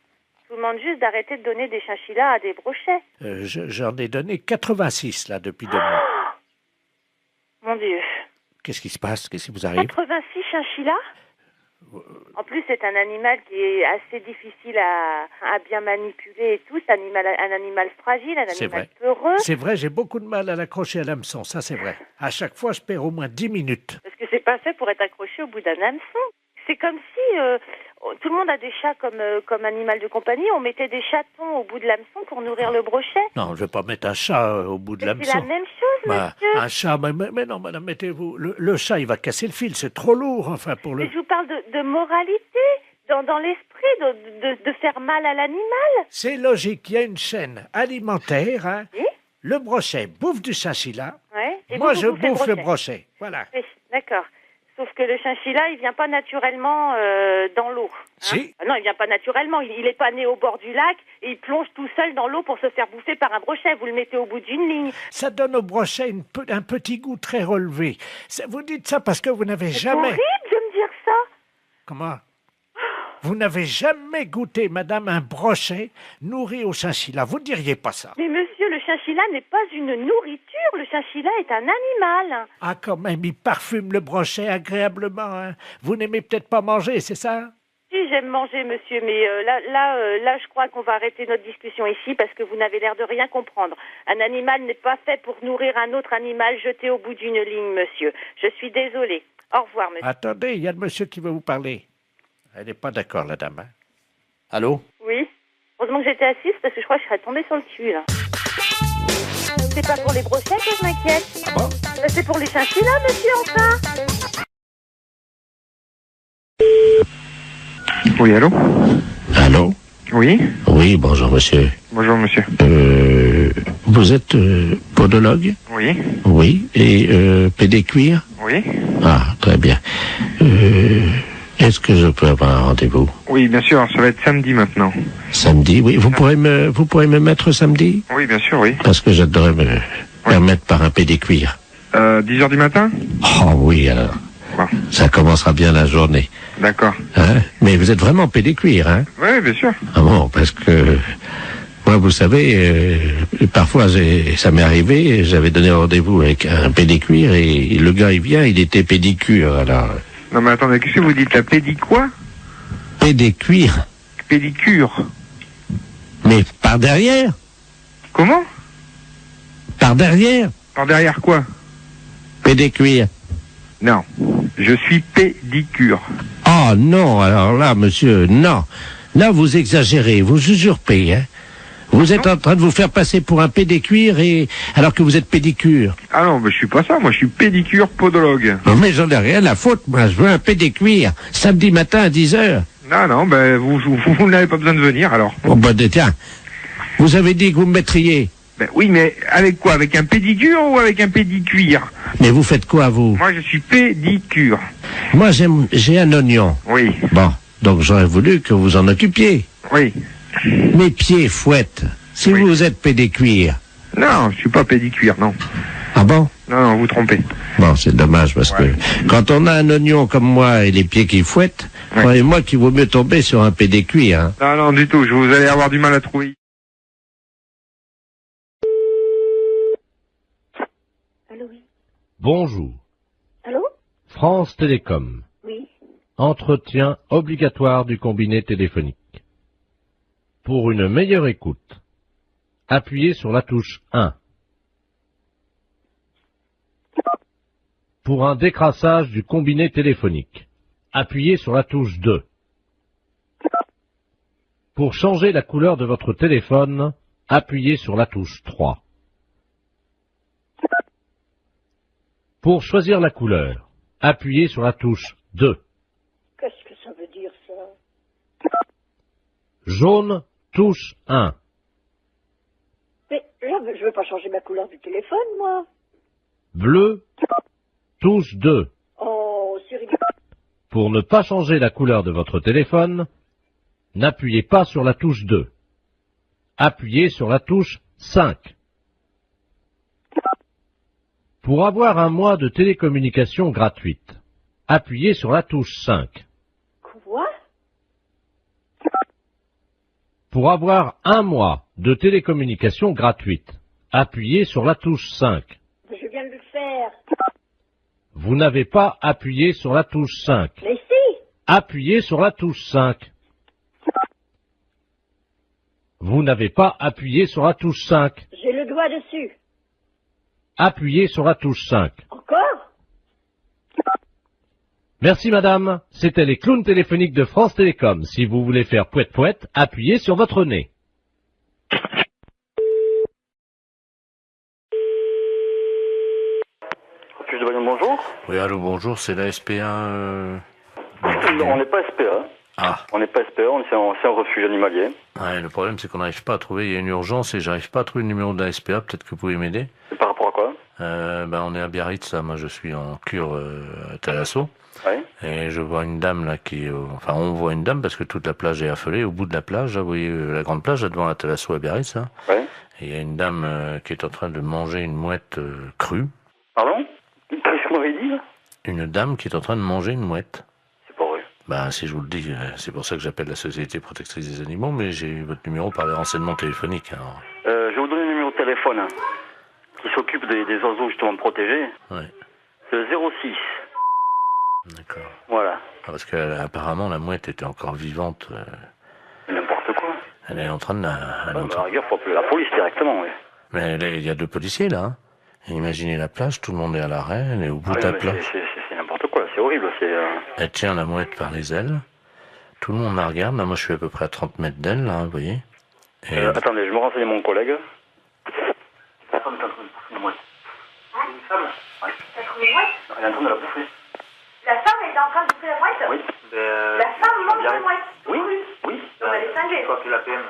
Je vous demande juste d'arrêter de donner des chinchillas à des brochets. J'en ai donné 86, là, depuis 2 mois. Mon Dieu. Qu'est-ce qui se passe? Qu'est-ce qui vous arrive? 86 chinchillas? En plus, c'est un animal qui est assez difficile à bien manipuler et tout. C'est un animal fragile, un animal peureux. C'est vrai, j'ai beaucoup de mal à l'accrocher à l'hameçon, ça c'est vrai. À chaque fois, je perds au moins 10 minutes. Parce que c'est pas fait pour être accroché au bout d'un hameçon. C'est comme si tout le monde a des chats comme animal de compagnie. On mettait des chatons au bout de l'hameçon pour nourrir le brochet. Non, je vais pas mettre un chat au bout de l'hameçon. C'est la même chose, monsieur. Un chat, mais non, madame, mettez-vous... Le chat, il va casser le fil, c'est trop lourd, enfin, pour le... Mais je vous parle de moralité, dans l'esprit, de faire mal à l'animal. C'est logique, il y a une chaîne alimentaire, hein. Oui? Le brochet bouffe du chinchilla. Ouais. Et moi, vous je bouffez bouffe le brochet, voilà. Oui, d'accord. sauf que le chinchilla, il vient pas naturellement dans l'eau. Si. Non, il vient pas naturellement. Il est pas né au bord du lac et il plonge tout seul dans l'eau pour se faire bouffer par un brochet. Vous le mettez au bout d'une ligne. Ça donne au brochet un petit goût très relevé. Vous dites ça parce que vous n'avez C'est jamais... horrible de me dire ça. Comment? Vous n'avez jamais goûté, madame, un brochet nourri au chinchilla. Vous ne diriez pas ça. Mais monsieur, le chinchilla n'est pas une nourriture. Le chinchilla est un animal. Ah, quand même, il parfume le brochet agréablement. Hein. Vous n'aimez peut-être pas manger, c'est ça? Si, j'aime manger, monsieur, mais là, je crois qu'on va arrêter notre discussion ici parce que vous n'avez l'air de rien comprendre. Un animal n'est pas fait pour nourrir un autre animal jeté au bout d'une ligne, monsieur. Je suis désolée. Au revoir, monsieur. Attendez, il y a le monsieur qui veut vous parler. Elle n'est pas d'accord, la dame. Hein? Allô? Oui. Heureusement que j'étais assise parce que je crois que je serais tombée sur le cul, là. C'est pas pour les brochettes que je m'inquiète. Ah bon? C'est pour les chinchillas, monsieur, enfin. Oui, allô? Allô? Oui? Oui, bonjour monsieur. Bonjour monsieur. Vous êtes podologue? Oui. Oui. Et pédicure? Oui. Ah, très bien. Est-ce que je peux avoir un rendez-vous? Oui, bien sûr, ça va être samedi maintenant. Samedi, oui. Vous pourrez me mettre samedi? Oui, bien sûr, oui. Parce que j'adorerais me permettre par un pédicure. 10h du matin? Oh oui, alors. Bon. Ça commencera bien la journée. D'accord. Hein? Mais vous êtes vraiment pédicure, hein? Oui, bien sûr. Ah bon, parce que... Moi, vous savez, parfois, ça m'est arrivé, j'avais donné rendez-vous avec un pédicure et le gars, il vient, il était pédicure, alors... Non mais attendez, qu'est-ce que vous dites? La quoi? Pédicure. Pédicure. Mais par derrière? Comment? Par derrière? Par derrière quoi? Pédicure. Non, je suis pédicure. Oh non, alors là, monsieur, non. Là, vous exagérez, vous usurpez, hein. Vous êtes en train de vous faire passer pour un pédicure alors que vous êtes pédicure. Ah non, mais je suis pas ça, moi je suis pédicure podologue. Non mais j'en ai rien à foutre, moi je veux un pédicure, samedi matin à 10h. Non, ben vous n'avez pas besoin de venir alors. Bon bah tiens, vous avez dit que vous me mettriez. Ben oui, mais avec quoi? Avec un pédicure ou avec un pédicuire? Mais vous faites quoi vous? Moi je suis pédicure. Moi j'ai un oignon. Oui. Bon, donc j'aurais voulu que vous en occupiez. Oui. Mes pieds fouettent, si oui. Vous êtes pédicure. Non, je suis pas pédicure, non. Ah bon? Non, vous trompez. Bon, c'est dommage parce que quand on a un oignon comme moi et les pieds qui fouettent, croyez-moi qu'il vaut mieux tomber sur un pédicure. Hein. Non, du tout, vous allez avoir du mal à trouver. Allô, oui. Bonjour. Allô? France Télécom. Oui. Entretien obligatoire du combiné téléphonique. Pour une meilleure écoute, appuyez sur la touche 1. Pour un décrassage du combiné téléphonique, appuyez sur la touche 2. Pour changer la couleur de votre téléphone, appuyez sur la touche 3. Pour choisir la couleur, appuyez sur la touche 2. Qu'est-ce que ça veut dire, ça? Jaune, touche 1. Mais là, je veux pas changer ma couleur du téléphone, moi. Bleu, touche 2. Oh, c'est rigolo. Pour ne pas changer la couleur de votre téléphone, n'appuyez pas sur la touche 2. Appuyez sur la touche 5. Pour avoir un mois de télécommunication gratuite, appuyez sur la touche 5. Quoi? Pour avoir un mois de télécommunication gratuite, appuyez sur la touche 5. Je viens de le faire. Vous n'avez pas appuyé sur la touche 5. Mais si! Appuyez sur la touche 5. Vous n'avez pas appuyé sur la touche 5. J'ai le doigt dessus. Appuyez sur la touche 5. Encore? Merci madame, c'était les clowns téléphoniques de France Télécom. Si vous voulez faire pouette-pouette, appuyez sur votre nez. Bonjour. Oui, allô, bonjour, c'est la SPA. On n'est pas SPA. Ah. On n'est pas SPA, c'est un refuge animalier. Ouais, le problème, c'est qu'on n'arrive pas à trouver, il y a une urgence et j'arrive pas à trouver le numéro de la SPA, peut-être que vous pouvez m'aider. Et par rapport à quoi? On est à Biarritz, là. Moi, je suis en cure à Thalasso. Ouais. Et je vois une dame, là, on voit une dame parce que toute la plage est affolée. Au bout de la plage, là, vous voyez la grande plage, là, devant la Thalasso à Biarritz, là. Ouais. Et il y a une dame qui est en train de manger une mouette crue. Pardon? Qu'est-ce que vous m'avez dit, là? Une dame qui est en train de manger une mouette. C'est pas vrai. Ben, si je vous le dis, c'est pour ça que j'appelle la Société Protectrice des Animaux, mais j'ai eu votre numéro par les renseignements téléphoniques. Alors. Je vais vous donner le numéro de téléphone qui s'occupe des oiseaux justement protégés. Ouais. C'est le 06. D'accord. Voilà. Ah, parce qu'apparemment, la mouette était encore vivante. N'importe quoi. Elle est en train de la... À la rigueur, faut appeler la police directement, oui. Mais il y a 2 policiers, là. Hein. Et imaginez la plage, tout le monde est à l'arrêt, elle est au bout de la plage. C'est n'importe quoi, c'est horrible. Elle tient la mouette par les ailes. Tout le monde la regarde. Là, moi, je suis à peu près à 30 mètres d'elle, là, vous voyez. Et attendez, je me renseigne mon collègue. La femme est en train de bouffer une mouette. Une femme? Oui. Elle a trouvé une mouette? Elle est en train de la bouffer. La femme est en train de bouffer la mouette? Oui. La femme mange la mouette? Oui, oui. Donc elle est cinglée. Quoi que la PM.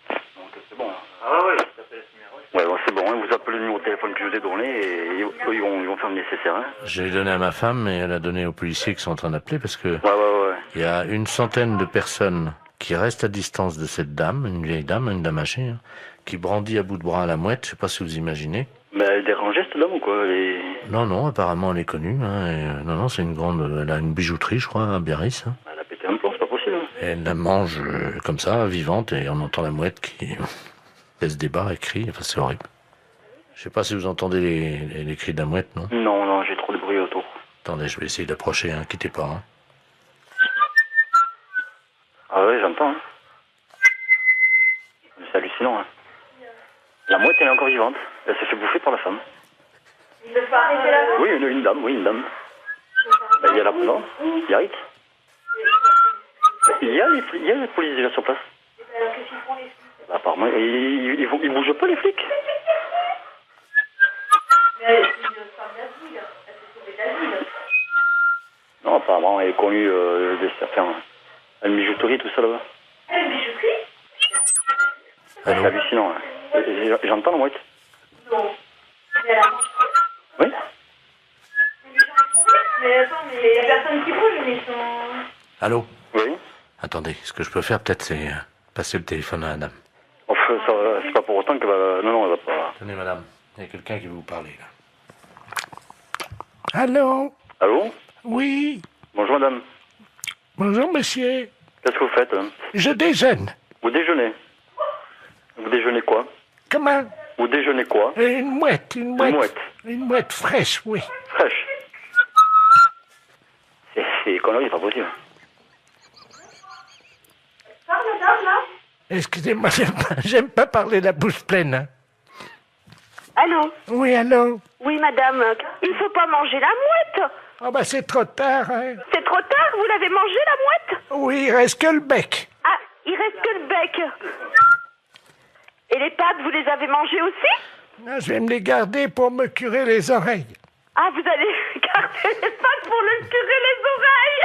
Donc c'est bon. Ah oui, je t'appelle ce numéro. Ouais, bon, c'est bon, hein, vous appelez le numéro de téléphone que je vous ai donné et eux, ils vont faire le nécessaire. Hein. Je l'ai donné à ma femme et elle a donné aux policiers qui sont en train d'appeler parce que ouais. Il y a une centaine de personnes qui restent à distance de cette dame, une vieille dame, une dame âgée, hein, qui brandit à bout de bras la mouette, je sais pas si vous imaginez. Mais elle dérangeait cette dame ou quoi? Non, apparemment elle est connue. Hein, et, non, c'est une grande... Elle a une bijouterie, je crois, à Biarritz. Hein. Elle a pété un plomb, c'est pas possible. Et elle la mange comme ça, vivante, et on entend la mouette qui se débat et crie. Enfin, c'est horrible. Je sais pas si vous entendez les cris de la mouette, non? Non, j'ai trop de bruit autour. Attendez, je vais essayer d'approcher, hein, quittez pas. Hein. Ah ouais, j'entends. Hein. C'est hallucinant. Hein. La mouette, elle est encore vivante. Elle se fait bouffer par la femme. Il faut arrêter la mouette? Oui, une dame. Il y a la non, Biarritz. Il y a les policiers déjà sur place. Qu'est-ce qu'ils font les flics? Apparemment, ils bougent pas les flics. Mais elle est une femme d'asile. Elle s'est sauvée d'asile. Non, apparemment, elle est connue de certains. Une bijouterie, tout ça là-bas. Elle, une bijouterie? C'est hallucinant. Hein. J'entends la mouette. Non. Mais elle a... Oui. Mais attends, mais il y a personne qui bouge, mais ils sont... Allô? Oui. Attendez, ce que je peux faire peut-être c'est passer le téléphone à la dame. Enfin, c'est pas pour autant qu'elle va... Non, elle va pas... Tenez madame, il y a quelqu'un qui veut vous parler là. Allô? Allô? Oui. Bonjour madame. Bonjour monsieur. Qu'est-ce que vous faites? Je déjeune. Vous déjeunez? Vous déjeunez quoi? Comment? Vous déjeunez quoi? Une mouette. Une mouette? Une mouette fraîche, oui. Fraîche? C'est des conneries, c'est pas possible. Ça, madame, là? Excusez-moi, j'aime pas parler la bouche pleine. Hein. Allô? Oui, allô? Oui, madame. Il faut pas manger la mouette. Ah bah c'est trop tard, hein. C'est trop tard, vous l'avez mangé, la mouette? Oui, il reste que le bec. Ah, il reste que le bec. Et les pattes, vous les avez mangées aussi? Non, je vais me les garder pour me curer les oreilles. Ah, vous allez garder les pattes pour le curer les oreilles?